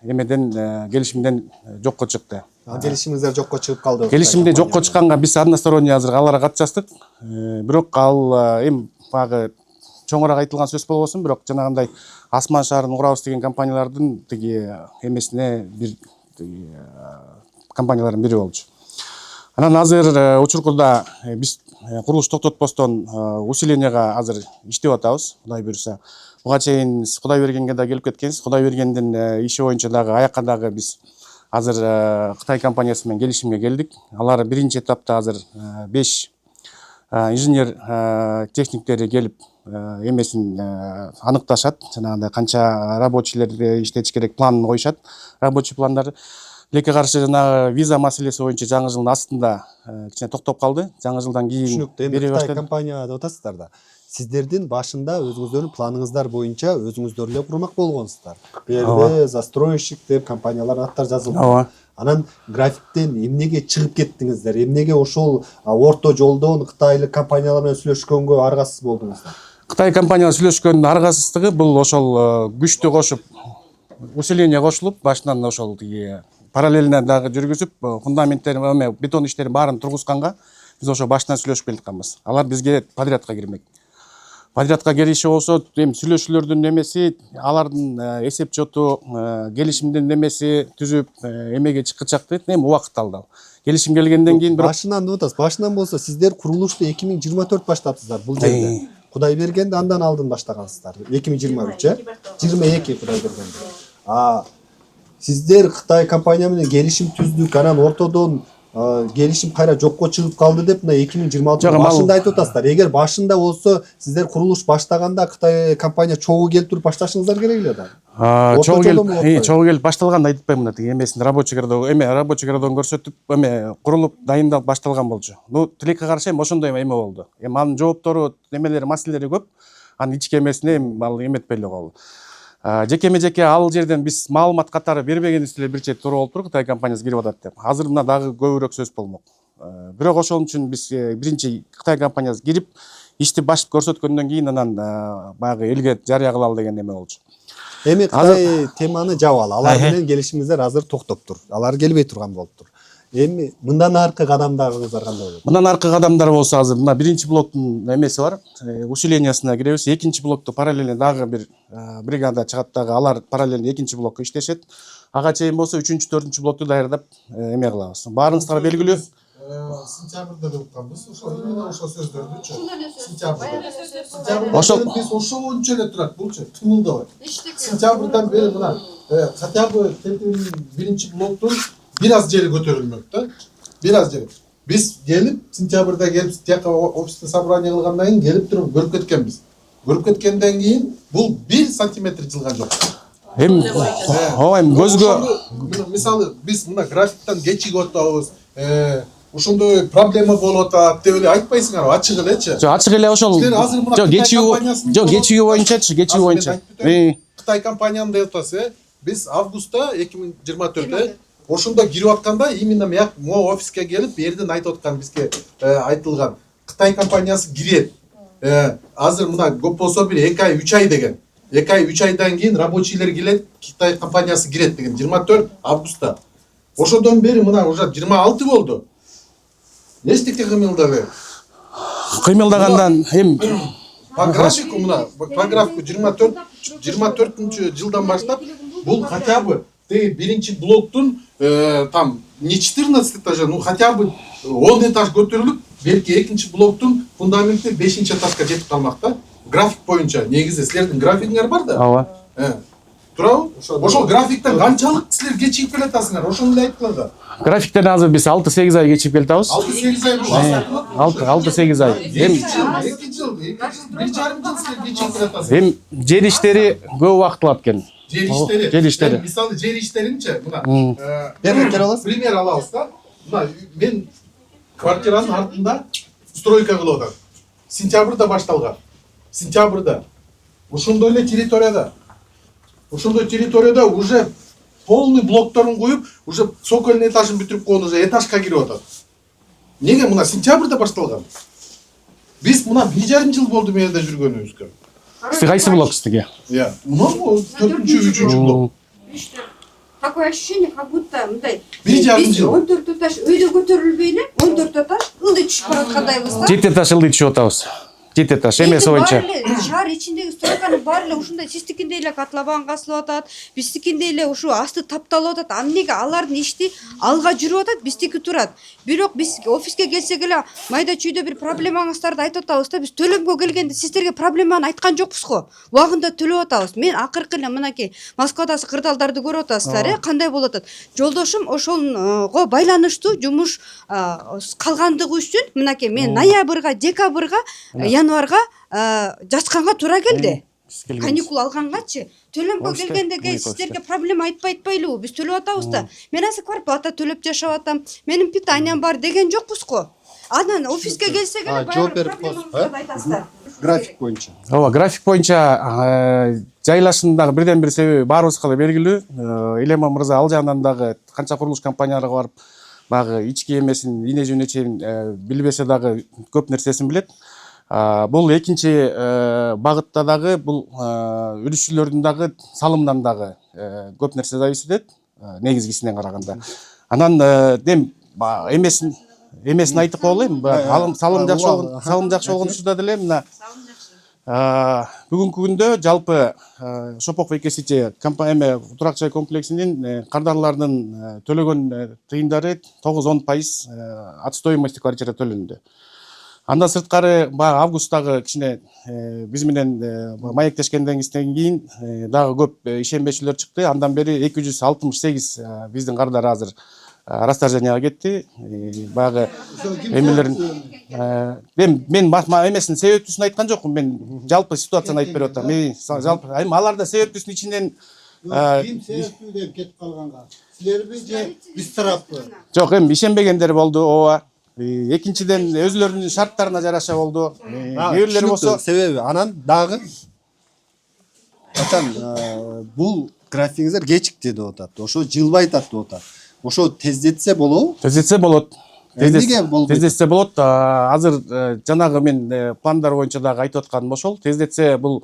эмеден келишимден жокко чыкты. Келишимиңиздер жокко чыгып калды. Келишимде жокко чыкканга биз односторонний азыр аларга кат жаздык. Бирок ал эми баягы чоңураак айтылган сөз болбосун, бирок жанагындай асман шаарын курабыз деген компаниялардын эмесине бир компаниялардын бири болчу. Анан азыр учуркуда биз курулуш токтотпостон усилениега азыр иштеп атабыз, Кудай буйруса. Буга чейин Кудай бергенге да келип кеткенбиз. Кудай бергендин иши боюнча дагы аякка дагы биз азыр Кытай компаниясы менен келишимге келдик. Алар биринчи этапта азыр 5 инженер техниктери келип эмесин аныкташат. Жанагындай канча рабочийлер иштетиш керек планын коюшат. Рабочий пландары. Тилекке каршы жанагы виза маселеси боюнча жаңы жылдын астында кичине токтоп калды. Жаңы жылдан кийин түшүнүктүү. Эми Кытай компания деп атасыздар да. Сиздердин башында өзүңүздөрдүн планыңыздар боюнча өзүңүздөр эле курмак болгонсуздар. Берде застройщик деп компаниялардын аттары жазылган. Анан графиктен эмнеге чыгып кеттиңиздер? Эмнеге ошол орто жолдон Кытайлык компаниялар менен сүйлөшкөнгө аргасыз болдуңуздар? Кытай компаниялар сүйлөшкөндүн аргасыздыгы бул ошол күчтү кошуп, усиление кошулуп, башынан ошол параллельно дагы жүргүзүп, фундаменттерин, бетон иштерин баарын тургузганга биз ошо башынан сүйлөшүп келатканбыз. Алар бизге подрядка кирмек. Подрядка кириши болсо, эми сүйлөшүүлөрдүн немеси, алардын эсеп жоту, келишимдин немеси түзүп, эмеге чыккычакты, эми убакыт алды. Келишим келгенден кийин башынан деп атасыз. Башынан болсо сиздер курулушту 2024 баштаптсыздар бул жерде. Кудай бергенде андан алдын баштагансыздар. 2023, 22 Кудай бергенде. Сиздер Кытай компания менен келишим түздүк, анан ортодон келишим кайра жокко чыгып калды деп мына 2026 башында айтып атасыздар. Эгер башында болсо сиздер курулуш баштаганда Кытай компания чогуу келип туруп башташыңыздар керек эле да. Чогуу келип башталган айтпайм мына эмесин рабочий городогун көрсөтүп, курулуп, дайындалып башталган болчу. Тилекке каршы ошондой эме болду. Анын жооптору, немелери, маселелери көп. Анын ички эмесине ал эметпей эле калды. Жеке ал жерден биз маалымат катары бербегенибиз эле бир чет туура болуп туруп, Кытай компаниясы кирип атат деп. Азыр мына дагы көбүрөөк сөз болмок. Бирок ошол үчүн биз биринчи Кытай компаниясы кирип, ишти башып көрсөткөндөн кийин анан баягы элге жарыя кылалы деген эме болчу. Эми Кытай теманы жабалы. Алар менен келишимиңиздер азыр токтоптур. Алар келбей турган болуптур. Эми мындан аркы кадамдарыңыздар кандай болот? Мындан аркы кадамдар болсо азыр мына биринчи блоктун эмеси бар, усилениясына киребиз. Экинчи блокту параллельно дагы бир бригада чыгат дагы, алар параллельно экинчи блокко иштешет. Ага чейин болсо 3-4 блокту даярдап эме кылабыз. Баарыңыздарга белгилүү. Сентябрда деп атканбыз. Ошо именно ошо сөздөрдүчү. Сентябрда. Ошол биз ошол боюнча эле турат, булчу тымылдабай. Сентябрдан бери мына хотя бы биринчи блоктун бир аз жери көтөрүлмөк да. Бир аз жери. Биз келип сентябрда келип тияка офисте собрание кылгандан кийин келип туруп көрүп кеткенбиз. Көрүп кеткенден кийин бул 1 сантиметр жылган жок. Эми көзгө мисалы биз мына графиктен кечигип атабыз. ошондой проблема болуп атат деп эле айтпайсыңарбы, ачык элечи? Жок, ачык эле ошол. Силер азыр мына Жок, Кытай кечүүгү боюнчачы, кечүүгү боюнча. Кытай компанияны деп атасыз, биз августта 2024 ошондо кирип атканда именно мияк могу офиске келип берден айтып аткан бизге айтылган Кытай компаниясы кирет. Азыр мына көп болсо бир 2 ай 3 ай деген. 2 ай 3 айдан кийин рабочийлер келет, Кытай компаниясы кирет деген 24 августта. Ошондон бери мына уже 26 болду. Эчтеке кыймылдабы? Кыймылдагандан эми по графику мына, по графику 24 жылдан баштап бул хотя бы биринчи блоктун там не 14 этажа, ну хотя бы 10 этаж көтөрүлүп, белки экинчи блоктун фундаменти 5 этажга жетип калмак да. График боюнча негизи силердин графигиңер бар да. Ооба. Туурабы? Ошол графиктен канчалык силер кечигип келатасыңар? Ошону эле айткыла да. Графиктен азыр биз 6-8 ай кечигип келатабыз. 6-8 ай бул. 6-8 ай. 2 жыл, 1,5 жыл силер кечигип келатасыңар. Эми жер иштери көп убакыт алат экен. Жер иштери. Мисалы жер иштеринчи мына пример алабыз да. Мына мен квартиранын артында стройка кылып атам. Сентябрда башталган. Сентябрда. Ошондой эле территорияда. Ошондой территорияда уже полный блокторун коюп, уже цокольный этажын бүтүрүп койгон, уже этажга кирип атат. Неге мына сентябрда башталган? Биз мына 1,5 жыл болду мен жерде жүргөнүбүзгө. Сиз кайсы блок сиздиге? Иә, мына 4-3 блок. Такое ощущение, как будто мындай 1,5 жыл. 14 этаж өйдө көтөрүлбөй эле, 14 этаж ылдый түшүп бараткандайбыз да. 7 этаж ылдый түшүп атабыз. 7 этаж эмеси боюнча. Шаар ичиндеги стройканын баары эле ушундай сиздикиндей эле котлован касылып атат, биздикиндей эле ушу асты тапталып атат. А эмнеге алардын ишти алга жүрүп атат, биздики турат. Бирок биз офиске келсек эле майда чүйдө бир проблемаңыздарды айтып атабыз да, биз төлөмгө келгенде сиздерге проблеманы айткан жокпуз го. Убагында төлөп атабыз. Мен акыркы эле мынакей Москвадагы кырдаалдарды көрүп атасыздар, кандай болуп атат. Жолдошум ошого байланыштуу жумуш калгандыгы үчүн мынакей мен ноябрга, декабрга, январга жатканга туура келди. Каникул алгангачы төлөмгө келгендеги сиздерге проблема айтпайлыбы? Биз төлөп атабыз да. Мен азыр квартплата төлөп жашап атам. Менин питаниям бар деген жокпуз го. Анан офиске келсек эле жооп берип коесуз, айтасыздар. График боюнча. Ооба, график боюнча жайлашымдагы бирден бир себеби баарыбызга да белгилүү. Илема мырза ал жагынан дагы канча курулуш компанияларга барып, багы ички эмесин, ине жөнү чейин билбесе дагы көп нерсесин билет. Бул экинчи багытта дагы бул үлүшчүлөрдүн дагы салымдан дагы көп нерсе зависит этет, негизгисинен караганда. Анан эмесин айтып кое алайм. Салым жакшы болгон учурда деле мына бүгүнкү күндө жалпы Шопок ВК-Сити турак жай комплексинин кардарларынын төлөгөн тыйындары 9-10% от стоимости квартира төлөнүндө. Андан сырткары августтагы кичине биз менен маектешкенден кийин дагы көп ишенбечилер чыкты. Андан бери 268 биздин кардар азыр расторженияга кетти. Баягы эмелерин мен эмесин себептүүсүн айткан жокмун. Мен жалпы ситуацияны айтып берип атам. Жалпы аларда себептүүсүнүн ичинен ким себептүү деп кетип калганга? Силерби же биз тараппы? Жок, ишенбегендер болду, ооба. Экинчиден өзүлөрүнүн шарттарына жараша болду. Кээ болсо себеби анан дагы атан бул графигиңиздер кечикти деп атат. Ошо жылбай атат деп атат. Ошо тездетсе болобу? Тездетсе болот. Эмнеге болбойт? Тездетсе болот. Азыр жанагы мен пландар боюнча дагы айтып атканым ошол. Тездетсе бул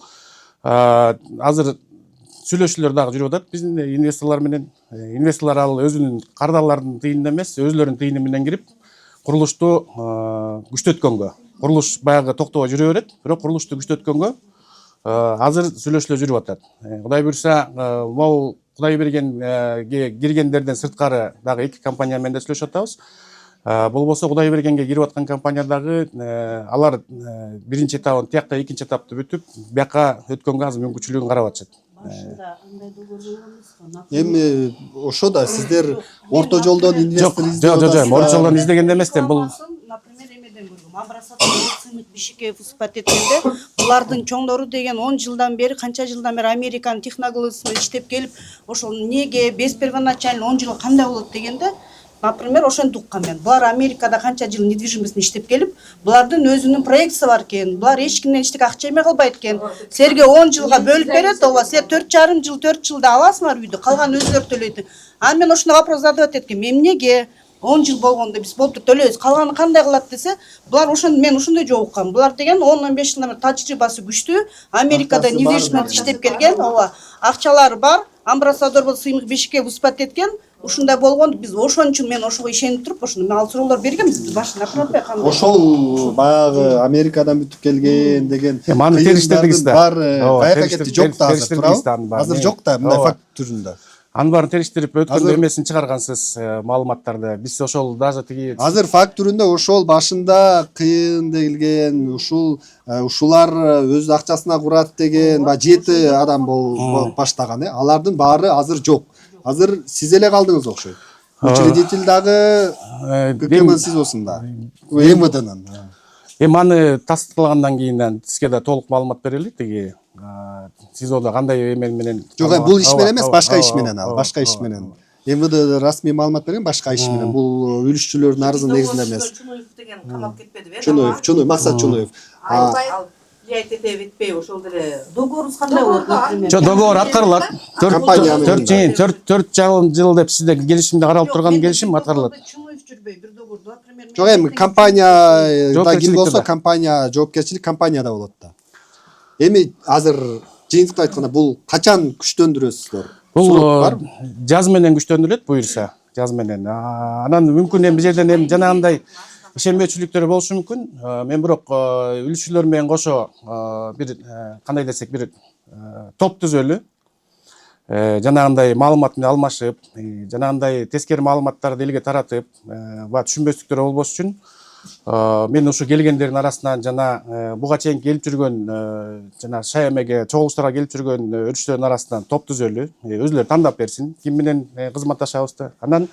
азыр сүйлөшүүлөр дагы жүрүп атат биздин инвесторлор менен. Инвесторлор ал өзүнүн кардарлардын тыйынында эмес, өзүлөрүнүн тыйыны менен кирип курулушту күчтөткөнгө. Курулуш баягы токтобой жүрө берет, бирок курулушту күчтөткөнгө азыр сүйлөшүүлөр жүрүп атат. Кудай буйрса, могу Кудай бергенге киргендерден сырткары дагы 2 компания менен да сүйлөшүп атабыз. Болбосо Кудай бергенге кирип аткан компаниядагы алар биринчи этабын тиякта, экинчи этапты бүтүп, бияка өткөнгө азыр мүмкүнчүлүгүн карап атышат. Эми ошо да сиздер орто жолдон инвестор издеп атасыздар. Орто жолдон издегенде эмес да, бул например эмеден көргөм. Абрасат Сымыт Бишикеев исбат эткенде, булардын чоңдору деген 10 жылдан бери, канча жылдан бери Американын технологиясында иштеп келип, ошол неге без первоначально 10 жыл кандай болот дегенде, Например, ошентип уккам мен. Булар Америкада канча жыл недвижимостьни иштеп келип, булардын өзүнүн проектиси бар экен. Булар эч кимден эчтеке акча эме кылбайт экен. Силерге 10 жылга бөлүп берет, ооба, силер 4,5 жыл, 4 жылда аласыңар үйдү, калган өзүлөр төлөйт. Анан мен ошондой вопрос задавать эткем. Эмнеге 10 жыл болгондо биз болуптур төлөйбүз, калганын кандай кылат десе, булар мен ошондой жооп уккам. Булар деген 10-15 жылдан бери тажрыйбасы күчтүү, Америкада недвижимость иштеп келген, ооба, акчалары бар, амбассадор болуп сыймык бешикке выступать эткен. Ушундай болгон биз ошон үчүн мен ошого ишенип туруп, ошондо мен ал суроолор бергенбиз, биз башында апарбай кандай. Ошол баягы Америкадан бүтүп келген деген Маны териштирдигиз да. Бар каяка кетти, жок да азыр, туурабы? Азыр жок да мындай факт түрүндө. Анын баарын териштирип өткөндө эмесин чыгаргансыз маалыматтарды. Биз ошол даже тиги Азыр факт түрүндө ошол башында кыйын делген, ушулар өз акчасына курат деген 7 адам баштаган, алардын баары азыр жок. Азыр сиз эле калдыңыз окшойт. Учредитель дагы сиз осунда. МВДнын. Аны тастыкталгандан кийин сизге да толук маалымат берели тиги СИЗОдо кандай эме менен. Жок, бул иш менен эмес, башка иш менен ал, башка иш менен. МВД расмий маалымат берген башка иш менен. Бул үлүшчүлөрдүн арызы негизинде эмес. Чуноев деген камап кетпедиби? Чуноев, Максат Чуноев. Ошол деле договорубуз кандай болот, например? Жок, договор аткарылат. 4 жыл деп сизде келишимде каралып турган келишим аткарылат. Чуноев жүрбөй, бир договорду, например. Жок, эми компанияда ким болсо, компания жоопкерчилик компанияда болот да. Эми азыр жыйынтыктап айтканда бул качан күчтөндүрөсүздөр? Бул жаз менен күчтөндүрүлөт буюрса, жаз менен. Анан мүмкүн эми бул жерден эми жанагындай ишенбөөчүлүктөр болушу мүмкүн. Мен бирок үлүшчүлөр менен кошо бир кандай десек бир топ түзөлү. Жанагындай маалымат менен алмашып, жанагындай тескери маалыматтарды элге таратып, түшүнбөстүктөр болбош үчүн мен ушу келгендердин арасынан жана буга чейин келип жүргөн жана ШМге чогулуштарга келип жүргөн өрүштөрдүн арасынан топ түзөлү, өзүлөрү тандап берсин, ким менен кызматташабызды. Анан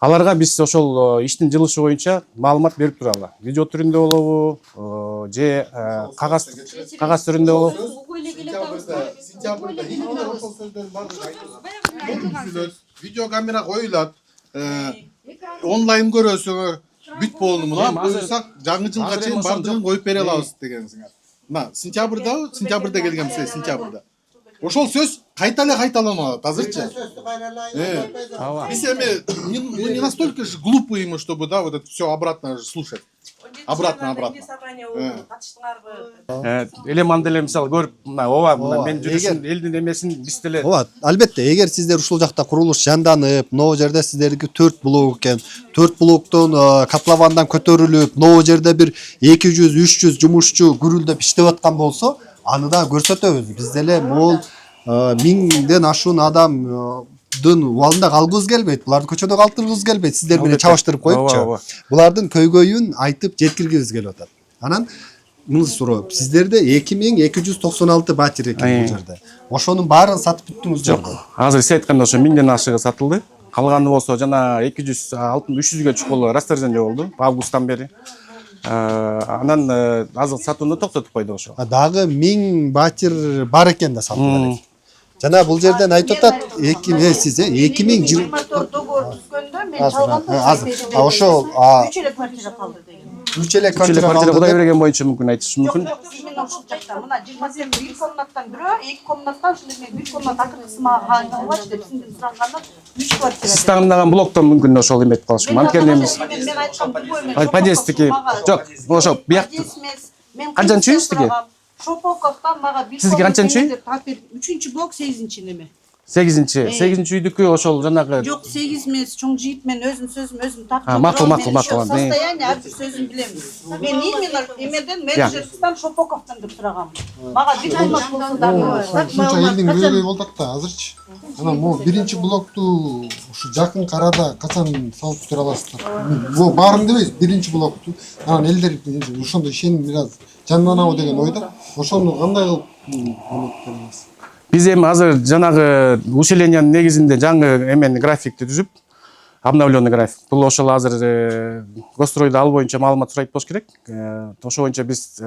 аларга биз ошол иштин жылышы боюнча маалымат берип туралы. Видео түрүндө болобу, же кагаз түрүндө болобу. Сентябрда именно ошол сөздөрдүн баардыгы видео камера коюлат, онлайн көрөсүңөр, бүт болду мына буюрсак жаңы жылга чейин баардыгын коюп бере алабыз дегенсиңер. Мына сентябрда келгенбиз, сентябрда. Ошол сөз кайта эле кайталанат азырчы. Биз эми не настолько же глупые мы, чтобы да вот это все обратно слушать. Обратно. Элеман деле мисалы көрүп, мына ооба, мен жүрүшүн элдин эмесин биз деле. Ооба, албетте, эгер сиздер ушул жакта курулуш жанданып, могу жерде сиздердики 4 блок экен, 4 блоктон котловандан көтөрүлүп, могу жерде бир 200-300 жумушчу гүрүлдөп иштеп аткан болсо, аны да көрсөтөбүз. Биз деле могул 1000ден ашуун адамдын убалында калгыбыз келбейт. Буларды көчөдө калтыргыбыз келбейт. Сиздер менен чабыштырып коюпчу. Булардын көйгөйүн айтып жеткиргибиз келип атат. Анан муну суроо, сиздерде 2296 батир экен бул жерде. Ошонун баарын сатып бүттүңүздөр. Жок, азыр сиз айтканда ошо 1000ден ашыгы сатылды. Калганы болсо жана 260-300ге чукул расторжение болду августтан бери. Анан азыр сатууну токтотуп койду ошо. Дагы 1000 батир бар экен да сатылат. Жана бул жерден айтып атат, сиз 2024 договор түзгөндө мен чалгандым. Ошол 3 эле квартира калды деген. 3 эле квартира калды. Кудай берген боюнча мүмкүн айтыш мүмкүн. Мен ошол жакта мына 28 комнаттан бирөө, 2 комнаттан ушундай мен 1 комнат акыркысы мага калгачы деп сизден сураганда 3 квартира. Сиз тагындаган блоктон мүмкүн ошол эметип калышы мүмкүн. Анткени мен айткам бул подъездтики. Жок, ошо бияк. Канчанчы үйүстүки? Шопоковтан мага 1 Сизге канчанчы? 3-чү блок 8-чи неме. 8-чи үйдүкү ошол жанагы. Жок, 8 эмес, чоң жыйып мен өзүм сөзүм өзүм таптым. Макул. Состояние ар бир сөзүн билем. Мен именно эмеден менеджерден Шопоковтан деп сурагам. Мага бир комнат болсо дагы. Ушунча элдин көйгөйү болуп атат да азырчы. Анан могу 1-чи блокту ушу жакын карада качан салып бүтүрө аласыздар? Бул баарын дебейбиз, 1-чи блокту. Анан элдер ошондой ишеним бир аз жанданабы деген ойдо. Ошону кандай кылып Биз эми азыр жанагы усилениянын негизинде жаңы эмени графикти түзүп, обновленный график. Бул ошол азыр Гостройдо ал боюнча маалымат сурайт болуш керек. Ошол боюнча биз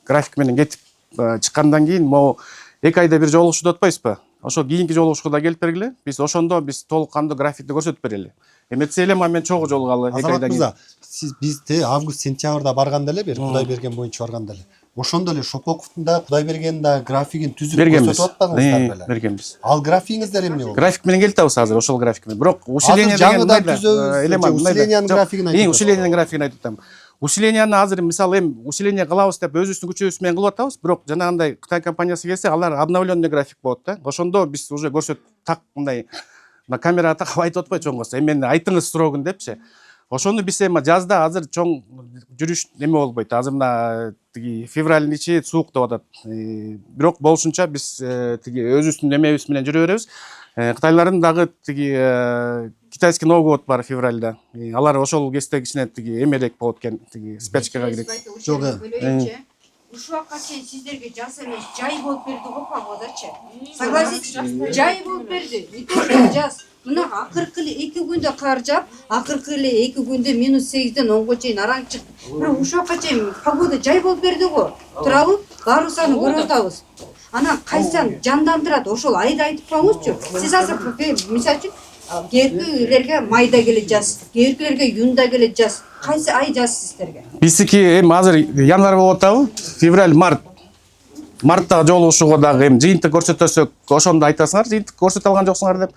график менен кетип чыккандан кийин могу 2 айда бир жолугушуу деп атпайбызбы? Ошол кийинки жолугушууга келип бергиле. Биз ошондо толук кандуу графикти көрсөтүп берели. Эметсе эле мен чогуу жолугалы 2 Азамат айдан кийин. мырза, сиз бизде август сентябрда барганда эле бир Кудайберген боюнча барганда эле ошондо эле Шопоковдун да Кудайбергендин да графигин түзүп Бергенбиз. көрсөтүп атпадыңыздар беле? Бергенбиз. Ал графигиңиздер эмне болду? График менен келип атабыз азыр ошол график менен. Бирок усиление деген жаңыдан түзөбүз, усилениянын графигин айтып атам. Усилениянын графигин айтып атам. Усиленияны азыр мисалы усиление кылабыз деп өзүбүздүн күчүбүз менен кылып атабыз, бирок жанагындай Кытай компаниясы келсе, алар обновленный график болот да. Ошондо биз уже так мындай камерага такап айтып атпайт чоңгосу. Эмени айтыңыз срогун депчи. Ошону биз эми жазда азыр чоң жүрүш неме болбойт. Азыр мына тиги февралдын ичи суук деп атат. Бирок болушунча биз тиги өзүбүздүн немебиз менен жүрө беребиз. Кытайлардын дагы тиги китайский Новый год бар февралда. Алар ошол кезде кичине тиги эмерээк болот экен, тиги спячкага кирет. Жок. Ушуга чейин сиздерге жаз эмес, жай болуп берди го погодачы. Согласитесь? Жай болуп берди. Не то что жаз. Мына акыркы эле 2 күндө кар жаап, акыркы эле 2 күндө -8ден 10га чейин араң чыкты. Бирок ушуга чейин погода жай болуп берди го. Турабы? Баарыбыз аны көрүп атабыз. Анан кайсан жандандырат, ошол айды айтып коюңузчу. Сиз азыр мисалы үчүн кээкилерге майда келет жаз, кээкилерге июнда келет жаз. Кайсы ай жаз сиздерге? Биздики эми азыр январь болуп атабы? Февраль, март. Мартта жолугушууга дагы эми жыйынтык көрсөтөсөк, ошондо айтасыңар, жыйынтык көрсөтө алган жоксуңар деп.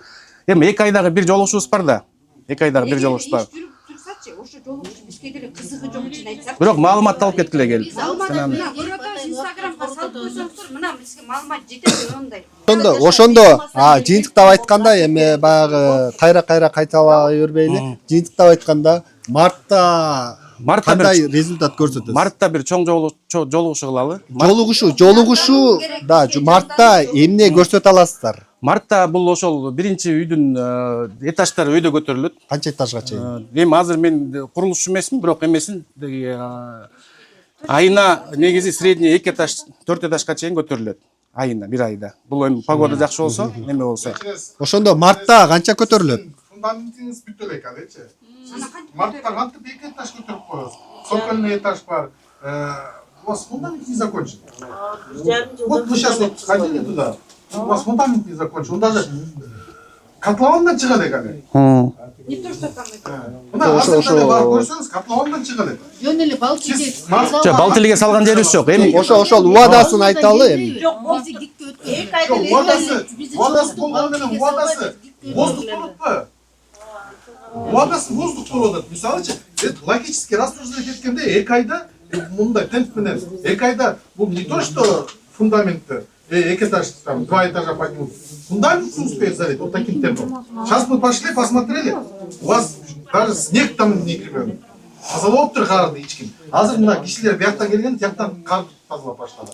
Эми 2 айдагы бир жолугушуубуз бар да. 2 айдагы бир жолугушуубуз бар. Ошо жолугуш бизге деле кызыгы жок үчүн айтсак. Бирок маалымат алып кеткиле келип. Инстаграмга салып койсоңуздар, мына бизге маалымат жетет ондай. Ошондо жыйынтыктап айтканда эми баягы кайра кайталай бербейли. Жыйынтыктап айтканда мартта кандай результат көрсөтөсүз? Мартта бир чоң жолугушуу кылалы. Жолугушуу да мартта эмне көрсөтө аласыздар? Мартта бул ошол биринчи үйдүн этаждары өйдө көтөрүлөт. Канча этажга чейин? Эми азыр мен курулушчу эмесмин, бирок эмесин айына негизи средний 2 этаж, 4 этажга чейин көтөрүлөт. Айына, бир айда. Бул эми погода жакшы болсо, неме болсо. Ошондо мартта канча көтөрүлөт? Фундаментиңиз бүтө элек алечи. Мартта кантип 2 этаж көтөрүп коесуз. Цокольный этаж бар. У вас фундамент не закончен. Вот мы сейчас вот сходили туда. У вас фундамент не закончен. Он даже котловандан чыгат экен. Не то что там это. Мына азырда бар көрсөңүз, котловандан чыгат экен. Жөн эле бал тиге. Жок, бал тилге салган жерибиз жок. Эми ошол убадасын айталы эми. Жок, убадасы болгону менен убадасы воздух болуппу? Убадасы воздух болуп атат. Мисалычы, логически рассуждать эткенде 2 айда мындай темп менен 2 айда бул не то что фундаментти 2 этаж, там, 2 этажа поднимут. Фундамент не успеет залить вот таким темпом. Сейчас мы пошли, посмотрели, у вас даже снег там не кірген. Тазалап тұр қарды ешкім. Азыр мына кишилер бияқтан келген, тияқтан қар тазалап баштады.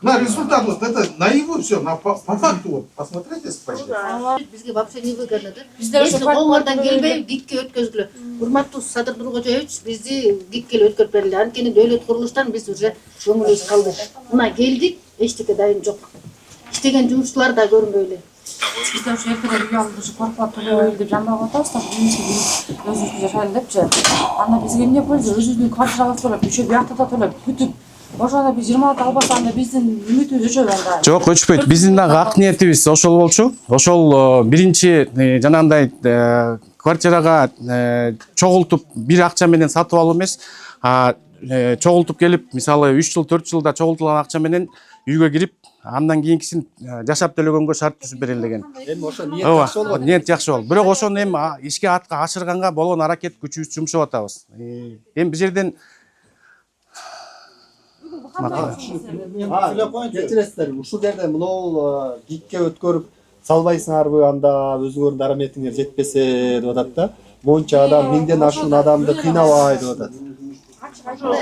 На результат вот это наяву все, по факту вот, посмотрите, спасибо. Бизге вообще не выгодно да. Если колуңардан келбей гикке өткөзгүлө. Урматтуу Садыр Нуркожоевич бизди гикке өткөрүп берди. Анткени дөөлөт курулуштан биз уже көңүлүбүз калды. Мына келдик, эчтеке дайын жок. Иштеген жумушчулар да көрүнбөй эле. Бизде ошо эртелер үй алып ушу корпоратор төлөбөйүн деп жамбап атабыз да, өзүбүз жашайын депчи. Анда бизге эмне польза, өзүбүздүн квартирабыз төлөп, еще биякта да төлөп, бүтүп. Ошондо биз 26 албаса анда биздин үмүтүбүз өчөбү анда. Жок, өчпөйт. Биздин дагы ак ниетибиз ошол болчу. Ошол биринчи жанагындай квартирага чогултуп бир акча менен сатып алуу эмес, чогултуп келип, мисалы 3 жыл, 4 жылда чогултулган акча менен үйгө кирип, андан кийинкисин жашап төлөгөнгө шарт түзүп берели деген. Эми ошо ниет жакшы болду. Ниет жакшы болду. Бирок ошону эми ишке ашырганга болгон аракет күчүбүз жумшап атабыз. Эми бул жерден кечиресиздер, ушул жерде мынау гикке өткөрүп салбайсыңарбы, анда өзүңөрдүн дараметиңер жетпесе деп атат да. Монча адам, 1000ден ашуун адамды кыйнабай деп атат.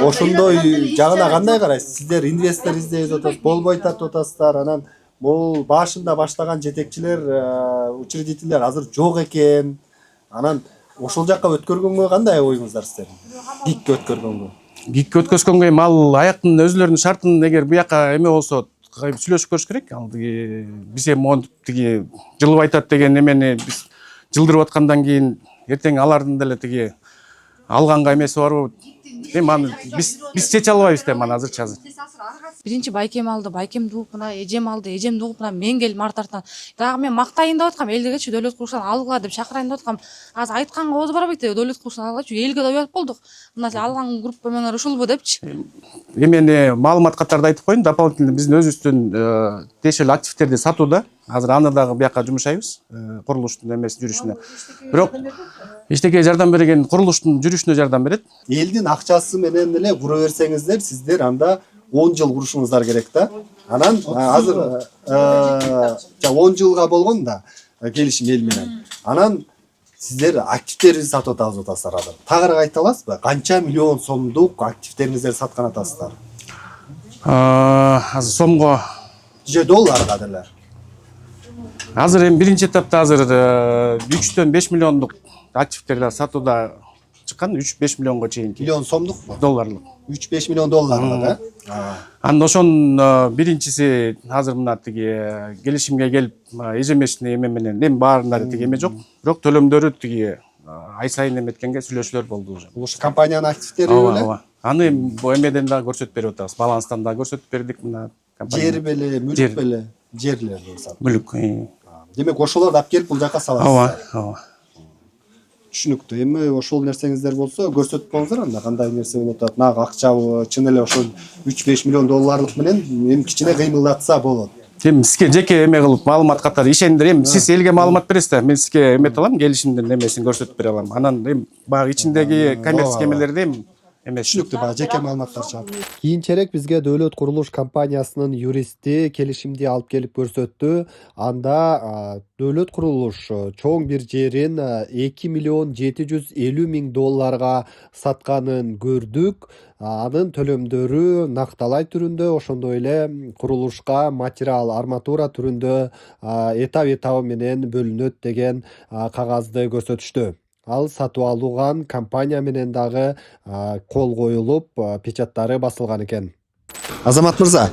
Ошондой жагына кандай карайсыз? Сиздер инвестор издейбиз деп атасыз, болбойт деп атасыздар. Анан бул башында баштаган жетекчилер, учредителер азыр жок экен. Анан ошол жакка өткөргөнгө кандай оюңуздар сиздердин? Гикке өткөргөнгө. Гикке өткөзгөнгө эми ал аяктын өзүлөрүнүн шартын эгер буяка эме болсо сүйлөшүп көрүш керек. Ал биз эми монтип тиги жылып айтат деген эмени биз жылдырып аткандан кийин эртең алардын деле тиги алганга эмеси барбы? эми аны биз чече албайбыз да мына азырча. Биринчи байкем алды, байкем тугуп мына эжем алды, эжем тугуп мына мен келдим арт артынан. Дагы мен мактайын деп аткам, элдегечи дөөлөт курулуштан алгыла деп чакырайын деп аткам. Азыр айтканга ооз барбайт деп дөөлөт курулуштан алгачы элге да уят болдук. Мына силер алган группа менен ушулбу депчи. Эми эне маалымат катарында айтып коеюн, дополнительно биздин өзүбүздүн тиешелүү активдерди сатууда. Азыр аны дагы бияка жумушайбыз, курулуштун эмеси жүрүшүнө. Бирок эчтеке жардам берген курулуштун жүрүшүнө жардам берет. Элдин акчасы менен эле кура берсеңиздер, сиздер анда 10 жыл курушуңуздар керек да. Анан азыр 10 жылга болгон да келишим эл менен. Анан сиздер активтерди сатып атасыздар азыр. Тагыраак айта аласызбы? Канча миллион сомдук активтериңиздерди саткан атасыздар? Азыр сомго же долларга деле. Азыр эми биринчи этапта азыр 3-төн 5 миллиондук активтерди сатууда чыккан, 3-5 миллионго чейин. Миллион сомдукпу? Долларлык. 3-5 миллион долларга да. Анда ошонун биринчиси азыр мына тиги келишимге келип, ежемесячный эме менен эми баарында тиги эме жок, бирок төлөмдөрү тиги ай сайын эметкенге сүйлөшүүлөр болду уже. Бул компаниянын активтери беле? Аны бу эмеден дагы көрсөтүп берип атабыз, баланстан дагы көрсөтүп бердик мына компания. Жер беле, мүлк беле? Жерлерди сатып. Мүлк. Демек ошолорду алып келип бул жака саласыздар. Ооба. Түшүнүктүү. Эми ошол нерсеңиздер болсо көрсөтүп коңуздар анда кандай нерсе болуп атат. Нагы акчабы, чын эле ошол 3-5 миллион долларлык менен эми кичине кыймылдатса болот. Эми сизге жеке эме кылып маалымат катары ишендир. Эми сиз элге маалымат бересиз да, мен сизге эмете алам, келишимдин эмесин көрсөтүп бере алам. Анан эми багы ичиндеги коммерческий эмелерди эми Түшүнүктүү, баа жеке маалыматтар чыгат. Кийинчерээк бизге Дөөлөт курулуш компаниясынын юристи келишимди алып келип көрсөттү. Анда Дөөлөт курулуш чоң бир жерин 2 миллион 750 миң долларга сатканын көрдүк. Анын төлөмдөрү накталай түрүндө, ошондой эле курулушка материал арматура түрүндө этап менен бөлүнөт деген кагазды көрсөтүштү. Ал сатып алынган компания менен дагы кол коюлуп, печаттары басылган экен. Азамат мырза,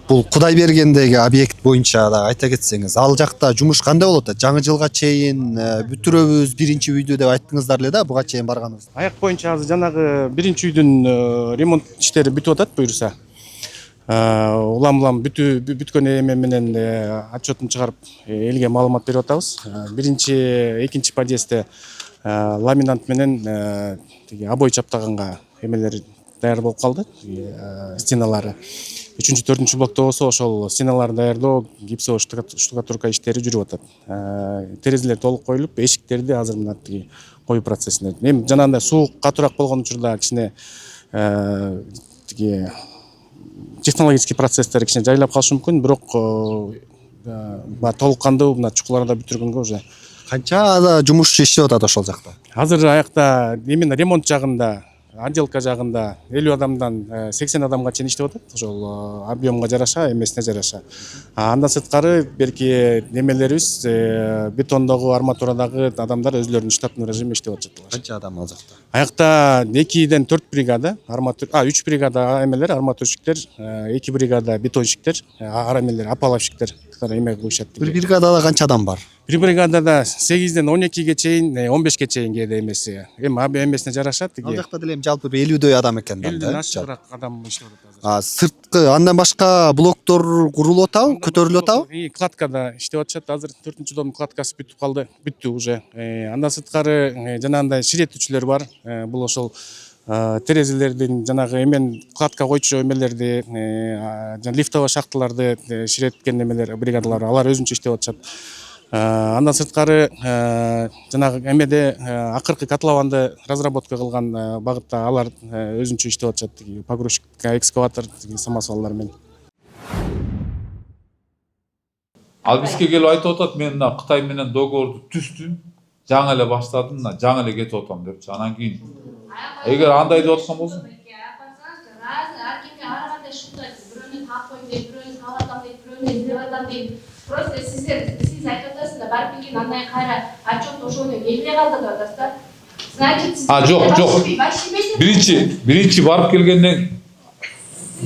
бул Кудайбергендеги объект боюнча да айта кетсеңиз, ал жакта жумуш кандай болот? Жаңы жылга чейин бүтүрөбүз биринчи үйдү деп айттыңыздар эле да, буга чейин барганыбыз. Аяк боюнча азыр жанагы биринчи үйдүн ремонт иштери бүтүп атат буюрса. Улам бүткөн эме менен отчетун чыгарып элге маалымат берип атабыз. Биринчи, экинчи подъездде ламинант менен тиги обой чаптаганга эмелер даяр болуп калды, стеналары. 3-4 блокто болсо ошол стеналарды даярдоо, гипсовый штукатурка иштери жүрүп атат. Терезелер толук коюлуп, эшиктерди азыр мына тиги коюу процессинде. Эми жанагындай суук катуураак болгон учурда кичине тиги технологический процесстер кичине жайлап калышы мүмкүн, бирок толук кандуу мына чукуларды бүтүргөнгө уже канча жумушчу иштеп атат ошол жакта? Азыр аякта именно ремонт жагында, отделка жагында 50 адамдан 80 адамга чейин иштеп атат. Ошол объемга жараша, эмесине жараша. Андан сырткары берки немелерибиз, бетондогу, арматурадагы адамдар өзлөрүнүн штатный режимде иштеп атышат. Канча адам ал жакта? Аякта 2-ден 4 бригада, 3 бригада эмелер, арматурщиктер, 2 бригада бетонщиктер, эмелер, апаловщиктер эме кылышат. Бир бригадада канча адам бар? Бир бригадада 8-ден 12ге чейин, 15ге чейин кээде эмеси. Эми эмесине жарашат. Ал жакта деле жалпы 50дөй адам экен да. 50ден ашыгыраак адам иштеп атат. Сырткы андан башка блоктор курулуп атабы, көтөрүлүп атабы? Кладкада иштеп атышат. Азыр 4-дом кладкасы бүтүп калды, бүттү уже. Андан сырткары жанагындай ширеттүүчүлөр бар. Бул ошол терезелердин жанагы эмен кладка койчу эмелерди, лифтовый шахталарды ширеткен эмелер, бригадалар, алар өзүнчө иштеп атышат. Андан сырткары жанагы эмеде акыркы котлованды разработка кылган багытта алар өзүнчө иштеп атышат. Погрузчик, экскаватор, самосвалдар менен. Ал бизге келип айтып атат, мен мына Кытай менен договорду түздүм, жаңы эле баштадым, жаңы эле кетип атам депчи. Анан кийин эгер андай деп аткан болсо просто сиз айтып атасыздар, барып келген андай кайра отчет ошону элге калды деп атасыздар. Значит, сиз жок. Биринчи барып келгенден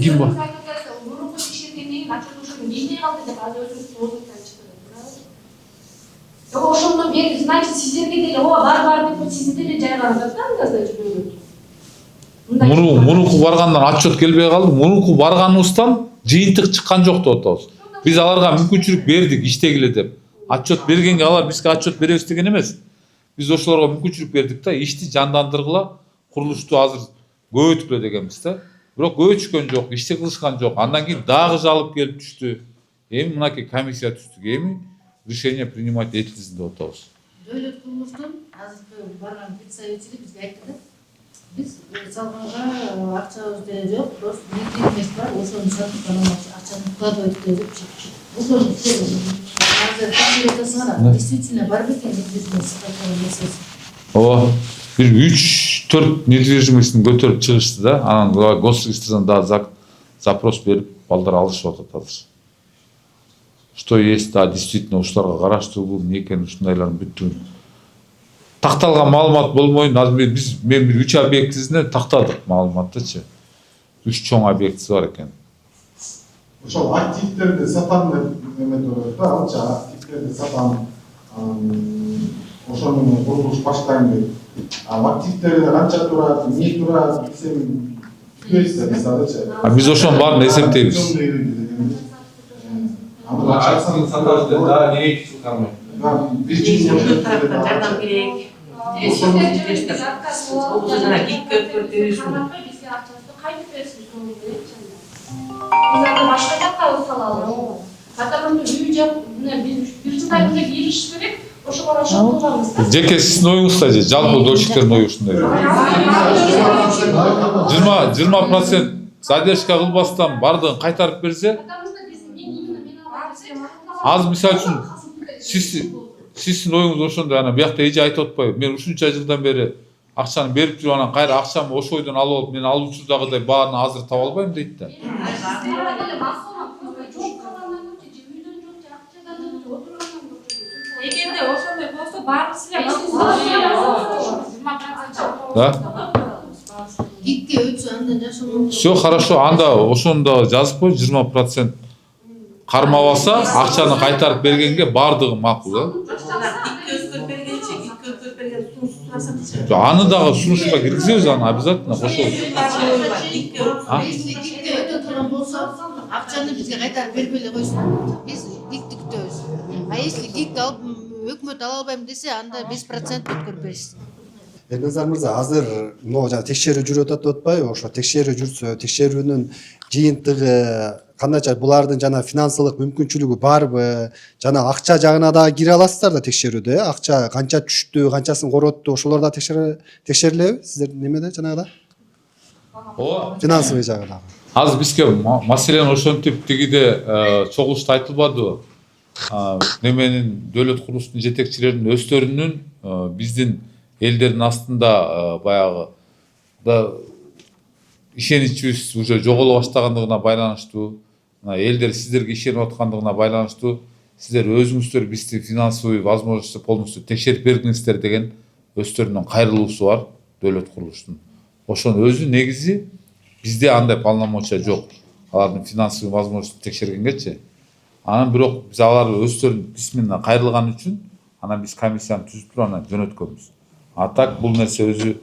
ким бар? Мурунку текшергенден кийин отчет ошону элге калды деп азыр өзүңүз оозуңуздан чыгып. Ошондо бери, значит, сиздерге деле ооба бар деп сизди деле жайгап атат да, анда значит. мунуку баргандан отчет келбей калды. Мунуку барганыбыздан жыйынтык чыккан жок деп атабыз. Биз аларга мүмкүнчүлүк бердик иштегиле деп. Отчет бергенге алар бизге отчет беребиз деген эмес. Биз ошолорго мүмкүнчүлүк бердик да, ишти жандандыргыла, курулушту азыр көбөйткүлө дегенбиз да. Бирок көбөйткөн жок, ишти кылышкан жок. Андан кийин дагы жалып келип түштү. Эми мынакей комиссия түздүк. Эми решение принимать этилсин деп атабыз. Дөлөт курулуштун азыркы барган представители бизге айтты да. Биз салганга акчабыз жок, просто ликвидность бар, ошону сатып акчаны вкладывать деп чыкты. Ошону азыр текшерүүсүңөр действительно бар бекен ликвидность сатып нерсеси. Ооба, бир 3-4 недвижимостьтин көтөрүп чыгышты да. Анан госрегистрдан да запрос берип балдар алышып атат азыр. Что есть, да, действительно ушуларга караштуу бул эмне экени, ушундайлардын бүттүн такталган маалымат болмойн. Азыр мен бир 3 объектисине тактадык маалыматтычы. 3 чоң объектиси бар экен. Ошол активтерди сатам деп эметип да, алча активтерди сатам. Ошону курулуш баштайм деп. Активтерди канча турат, эмне турат десем көрсөтсө мисалычы. Биз ошонун баарын эсептейбиз. Сатабыз деп да, неге чыкармай? Бир жыл тараптан жардам керек. Жана гик көтөрүшүн. Бизге акчасы кайтып берсин ошону керек. Biz anda başka jakka salalım. Потому что үй жак, бир жылдан кийин кириш керек. Ошого шарт кылабыз. Жеке сиздин оюңузда же жалпы дольщиктердин ою ушундай. 20% задержка кылбастан бардыгын кайтарып берсе, аз мисалы үчүн сиздин оюңуз ошондой, анан биякта эже айтып атпайбы, мен ушунча жылдан бери акчаны берип жүрүп, анан кайра акчамы ошо ойдон алып алып, мен алуучудагыдай баарын азыр таба албайм дейт да. Эгерде ошондой болсо баарыбыз Да? Гикке өтсө андан жашоо. Все хорошо, анда ошондо жазып кой 20% кармабаса, акчаны кайтарып бергенге бардыгы макул, да? Аны дагы сунушка киргизебиз, аны обязательно кошобуз. Если гикке өтө турган болсо, акчаны бизге кайтарып бербей эле койсун. Биз гикти күтөбүз. А если гик алып өкмөт ала албайм десе, анда 5% өткөрүп беришsin. Эрназар мырза, азыр могу жана текшерүү жүрүп атат деп атпайбы? Ошо текшерүү жүрсө, текшерүүнүн жыйынтыгы кандайча, булардын жана финансылык мүмкүнчүлүгү барбы? Жана акча жагына да кире аласыздар да текшерүүдө, акча канча түштү, канчасын коротту, ошолор да текшерилеби сиздер немеде жанагыда? Ооба. Финансовый жагы да. Азыр бизге маселен ошентип тигиде чогулушта айтылбадыбы? Неменин дөөлөт курулуштун жетекчилеринин өздөрүнүн биздин элдердин астында баягы да ишеничибиз уже жоголо баштагандыгына байланыштуу, элдер сиздерге ишенип аткандыгына байланыштуу, сиздер өзүңүздөр бизди финансовый возможности полностью текшерип бердиңиздер деген өздөрүнүн кайрылуусу бар дөөлөт курулуштун. Ошонун өзү негизи бизде андай полномочия жок. Алардын финансовый возможности текшергенгечи. Анан бирок биз алар өздөрүнүн письменно кайрылган үчүн анан биз комиссияны түзүп туруп анан жөнөткөнбүз. А так бул нерсе өзү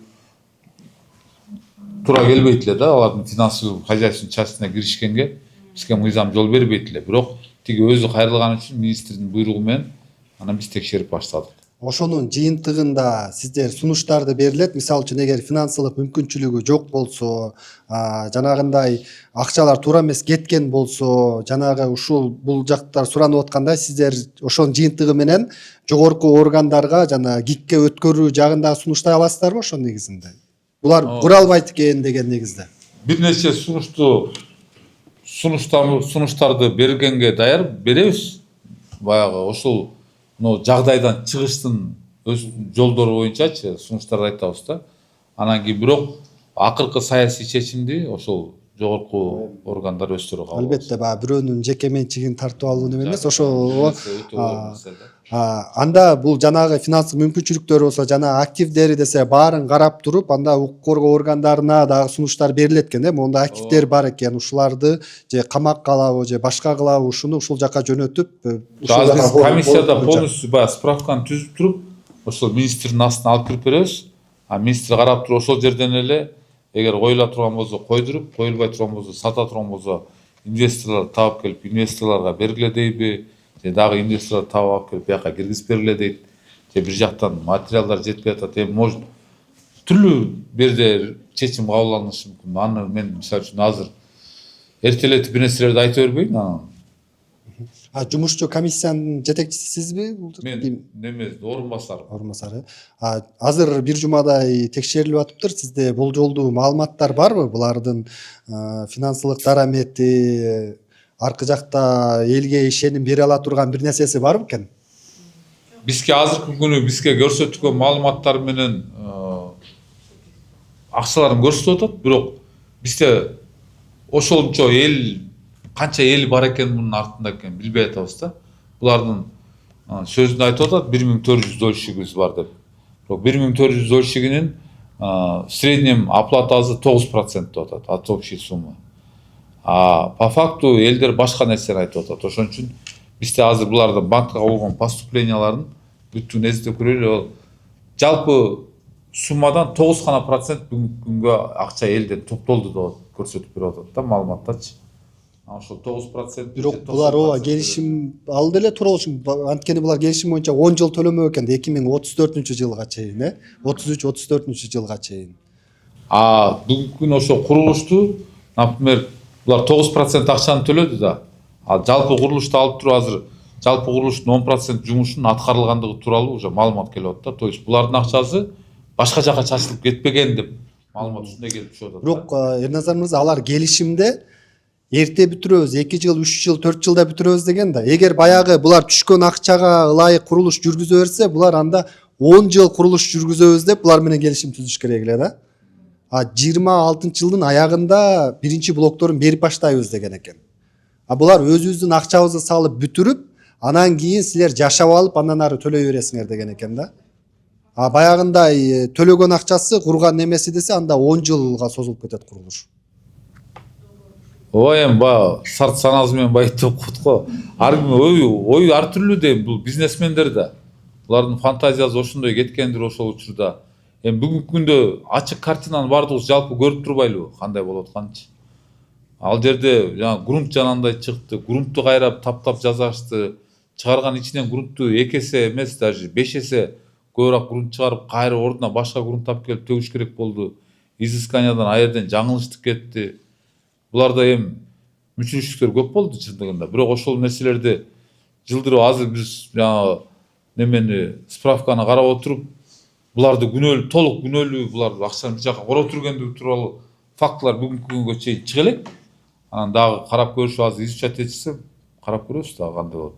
тура келбейт эле да, алардын финансовый хозяйственный частине киришкенге бизге мыйзам жол бербейт эле. Бирок тиги өзү кайрылган үчүн министрдин буйругу менен анан биз текшерип баштадык. Ошонун жыйынтыгында сиздер сунуштарды берилет. Мисалы үчүн эгер финансылык мүмкүнчүлүгү жок болсо, жанагындай акчалар туура эмес кеткен болсо, жанагы ушул бул жактар суранып аткандай, сиздер ошонун жыйынтыгы менен жогорку органдарга жана гикке өткөрүү жагында сунуштай аласыздарбы ошонун негизинде? Булар кура албайт экен деген негизде. Бир нече сунуштарды бергенге даяр беребиз. Баягы ошол жагдайдан чыгыштын өз жолдору боюнчачы сунуштарды айтабыз да. Анан кийин бирок акыркы саясий чечимди ошол жогорку органдар өздөрү кабыл алат. Албетте, бирөөнүн жеке менчигин тартып алуу неме эмес, ошол анда бул жанагы финансылык мүмкүнчүлүктөр болсо, жана активдери десе баарын карап туруп, анда укук коргоо органдарына дагы сунуштар берилет экен, монда активдер бар экен, ушуларды же камакка алабы, же башка кылабы, ушуну ушул жака жөнөтүп, биз комиссияда полностью баягы справканы түзүп туруп, ошол министрдин астына алып кирип беребиз. А министр карап туруп ошол жерден эле эгер коюла турган болсо койдуруп, коюлбай турган болсо сата турган болсо инвесторлор таап келип инвесторлорго бергиле дейби, же дагы инвесторлор таап алып келип бияка киргизип бергиле дейт, же бир жактан материалдар жетпей атат. Эми может түрлүү берде чечим кабыл алынышы мүмкүн. Аны мен мисалы үчүн азыр эртелетип бир нерселерди айта бербейин. Жумушчу комиссиянын жетекчиси сизби? Мен неме орун басары. Азыр бир жумадай текшерилип атыптыр. Сизде болжолдуу маалыматтар барбы? Булардын финансылык дарамети, аркы жакта элге ишеним бере ала турган бир нерсеси барбы экен? Бизге азыркы күнү бизге көрсөтүлгөн маалыматтар менен акчаларын көрсөтүп атат, бирок бизде ошончо эл канча эл бар экен мунун артында экен билбей атабыз да. Булардын сөзүндө айтып атат 1400 дольщигибиз бар деп. Бирок 1400 дольщигинин среднем оплатасы 9% деп атат от общей суммы. По факту элдер башка нерсени айтып атат. Ошон үчүн бизде азыр булардын банкка болгон поступленияларын бүттүн эзиптеп көрөлү. Жалпы суммадан 9% бүгүнкү күнгө акча элден топтолду деп көрсөтүп берип атат да маалыматтачы. Ошол 9%. Бирок булар ооба келишим алды эле тура болчу. Анткени булар келишим боюнча 10 жыл төлөмөк экен 2034-жылга чейин, 33-34 жылга чейин. Бүгүнкү күнү ошо курулушту, например, булар 9% акчаны төлөдү да. Жалпы курулушту алып туруп азыр жалпы курулуштун 10% жумушунун аткарылгандыгы тууралуу уже маалымат келип атат да. То есть булардын акчасы башка жака чачылып кетпеген деп маалымат ушундай келип түшүп атат. Бирок Эрназар мырза алар келишимде эрте бүтүрөбүз, 2 жыл, 3 жыл, 4 жылда бүтүрөбүз деген да. Эгер баягы булар түшкөн акчага ылайык курулуш жүргүзө берсе, булар анда 10 жыл курулуш жүргүзөбүз деп булар менен келишим түзүш керек эле да. 26-жылдын аягында биринчи блокторун берип баштайбыз деген экен. Булар өзүбүздүн акчабызды салып бүтүрүп, анан кийин силер жашап алып, андан ары төлөй бересиңер деген экен да. Баягындай төлөгөн акчасы курган немеси десе, анда 10 жылга созулуп кетет курулуш. Ооба эми сарт саназы менен байыттап коет го. Ар ким ою ар түрлүү да, бул бизнесмендер да. Булардын фантазиясы ошондой кеткендир ошол учурда. Эми бүгүнкү күндө ачык картинаны баардыгыбыз жалпы көрүп турбайлыбы, кандай болуп атканычы. Ал жерде грунт жанандай чыкты, грунтту кайрап таптап жасашты. Чыгарган ичинен грунтту 2 эсе эмес, даже 5 эсе көбүрөөк грунт чыгарып, кайра ордуна башка грунт тап келип төгүш керек болду. Изысканиядан аерден жаңылыштык кетти. Буларда эми мүчүлүштүктөр көп болду чындыгында. Бирок ошол нерселерди жылдырып азыр биз немени справканы карап отуруп, буларды күнөөлүү, толук күнөөлүү, булар акчаны бир жака короп жүргөндүгү тууралуу фактылар бүгүнкү күнгө чейин чыга элек. Анан дагы карап көрүшүп азыр изучать этсе, карап көрөбүз дагы кандай болот.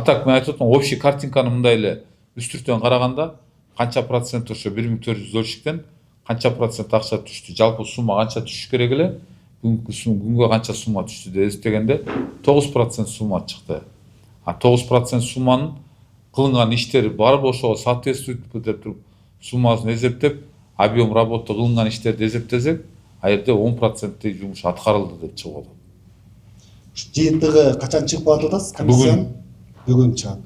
Так мен айтып атам, общий картинканы мындай эле үстүртөн караганда канча процент ошо 1400 дольщиктен канча процент акча түштү, жалпы сумма канча түшүш керек эле, бүгүнкү күнгө канча сумма түштү деп эсептегенде 9% сумма чыкты. 9% сумманын кылынган иштери барбы, ошого соответствуетпи деп туруп суммасын эсептеп, объем работа кылынган иштерди эсептесек, а жерде 10% жумуш аткарылды деп чыгып атат. Жыйынтыгы качан чыгып атат атасыз комиссиянын? Бүгүн чыгат.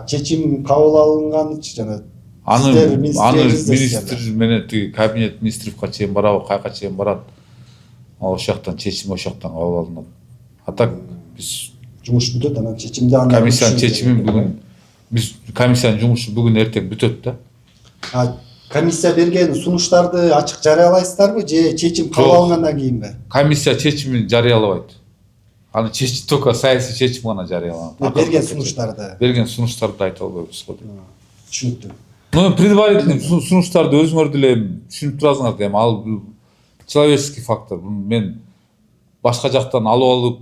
Чечим кабыл алынган жана аны министр менен тиги кабинет министровка чейин барабы, кайка чейин барат. Ошол жактан чечим ошол жактан кабыл алынат. Так биз жумуш бүтөт, анан чечимди анда комиссиянын чечими бүгүн биз комиссиянын жумушу бүгүн эртең бүтөт да. Комиссия берген сунуштарды ачык жарыялайсыздарбы же чечим кабыл алынгандан кийинби? Комиссия чечимин жарыялабайт. Аны только саясий чечим гана жарыяланат. Берген сунуштарды айта албайбыз го. Түшүнүктүү. Предварительный сунуштарды өзүңөр деле түшүнүп турасыңар да, ал человеческий фактор. Мен башка жактан алып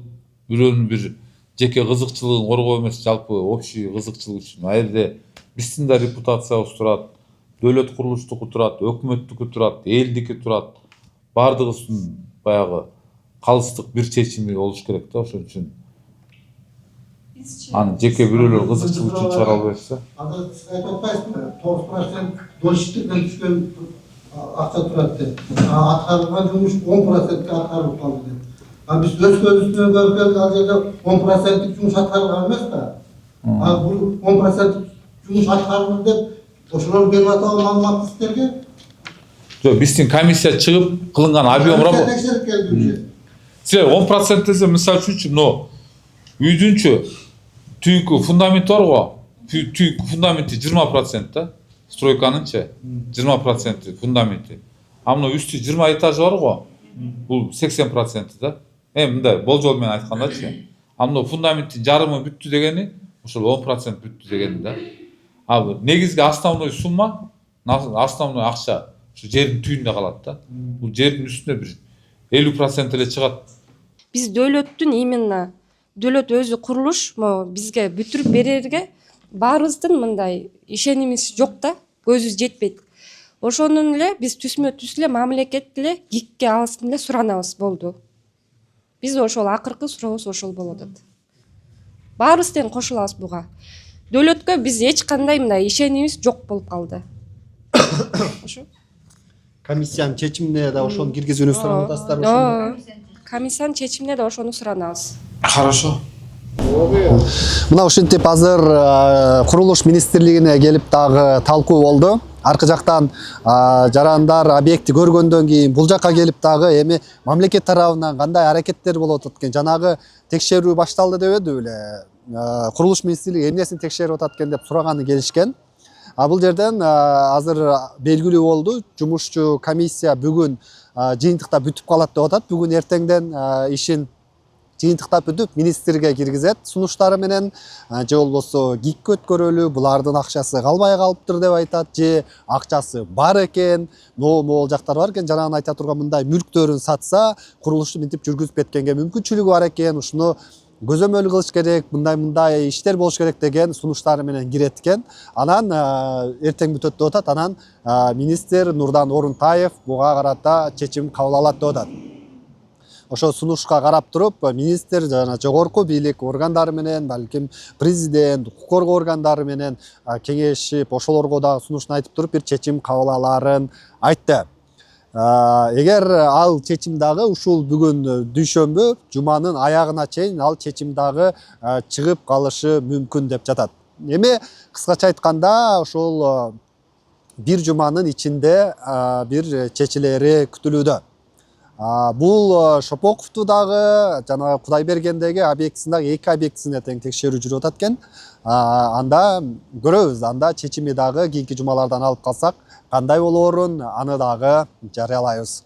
бирөөнүн бир жеке кызыкчылыгын коргоо эмес, жалпы общий кызыкчылык үчүн. А жерде биздин да репутациябыз турат, дөлөт курулуштуку турат, өкмөттүкү турат, элдики турат. Бардыгыбыздын баягы калыстык бир чечими болуш керек да, ошон үчүн. Аны жеке бирөөлөр кызыкчылык үчүн чыгара албайбыз да. Азыр сиз айтып атпайсызбы? 9% дольщиктен түшкөн акча турат деп. Аткарылган жумуш 10%га аткарылып калды деп. Биз өз көзүбүз менен көргөн ал жерде 10% жумуш аткарылган эмес да. Бул 10% жумуш аткарылды деп ошолор берип атабы маалыматты сиздерге? биздин комиссия чыгып кылынган объем работа. Силер 10% десе мисалы үчүнчү мына үйдүнчү түйүнкү фундаменти бар го. Түйүнкү фундаменти 20% да. Стройканынчы 20% фундаменти. А мына үстү 20 этажы бар го. Бул 80% да. Мындай болжол менен айткандачы. А мына фундаменттин жарымы бүттү дегени ошол 10% бүттү дегени да. А негизги основной сумма, основной акча ушу жердин түйүндө калат да. Бул жердин үстүнө бир 50% эле чыгат. Биз дөөлөттүн именно дөөлөт өзү курулуш бизге бүтүрүп берерге баарыбыздын мындай ишенимибиз жок да, көзүбүз жетпейт. Ошонун эле биз түзмө түз эле мамлекет эле ГИКке алсын эле суранабыз болду. Биз ошол акыркы сурообуз ошол болот атат. Баарыбыз тең кошулабыз буга. Дөөлөткө биз эч кандай мындай ишенимибиз жок болуп калды. Ошо. Комиссиянын чечимине да ошону киргизүүнү суранып атасыздар ошону. Комиссиянын чечимине да ошону суранабыз. Хорошо. Мына ушинтип азыр курулуш министрлигине келип дагы талкуу болду. Аркы жактан жарандар объекти көргөндөн кийин бул жакка келип дагы эми мамлекет тарабынан кандай аракеттер болуп атат экен, жанагы текшерүү башталды деп эди беле. Курулуш министрлиги эмнесин текшерип атат экен деп сураганы келишкен. А бул жерден азыр белгилүү болду. Жумушчу комиссия бүгүн жыйынтыкта бүтүп калат деп атат. Бүгүн эртеңден ишин жыйынтыктап бүтүп министрге киргизет сунуштары менен, же болбосо ГИКке өткөрөлү, булардын акчасы калбай калыптыр деп айтат, же акчасы бар экен, могул жактар бар экен. Жанагы айта турган мындай мүлктөрүн сатса, курулушту мынтип жүргүзүп кеткенге мүмкүнчүлүгү бар экен. Ушуну көзөмөл кылыш керек, мындай иштер болуш керек деген сунуштары менен кирет экен. Анан эртең бүтөт деп атат. Анан министр Нурдан Орунтаев буга карата чечим кабыл алат деп атат. Ошо сунушка карап туруп, министр жана жогорку бийлик органдары менен, балким президент, укук коргоо органдары менен кеңешип, ошолорго дагы сунушун айтып туруп, бир чечим кабыл алаарын айтты. Эгер ал чечим дагы ушул бүгүн дүйшөмбү жуманын аягына чейин ал чечим дагы чыгып калышы мүмкүн деп жатат. Эми кыскача айтканда ошол бир жуманын ичинде бир чечилери күтүлүүдө. Бул Шопоковду дагы жана Кудайбергендеги объектисин дагы 2 объектисине тең текшерүү жүрүп атат экен. Анда көрөбүз, анда чечими дагы кийинки жумалардан алып калсак кандай болоорун аны дагы жарыялайбыз.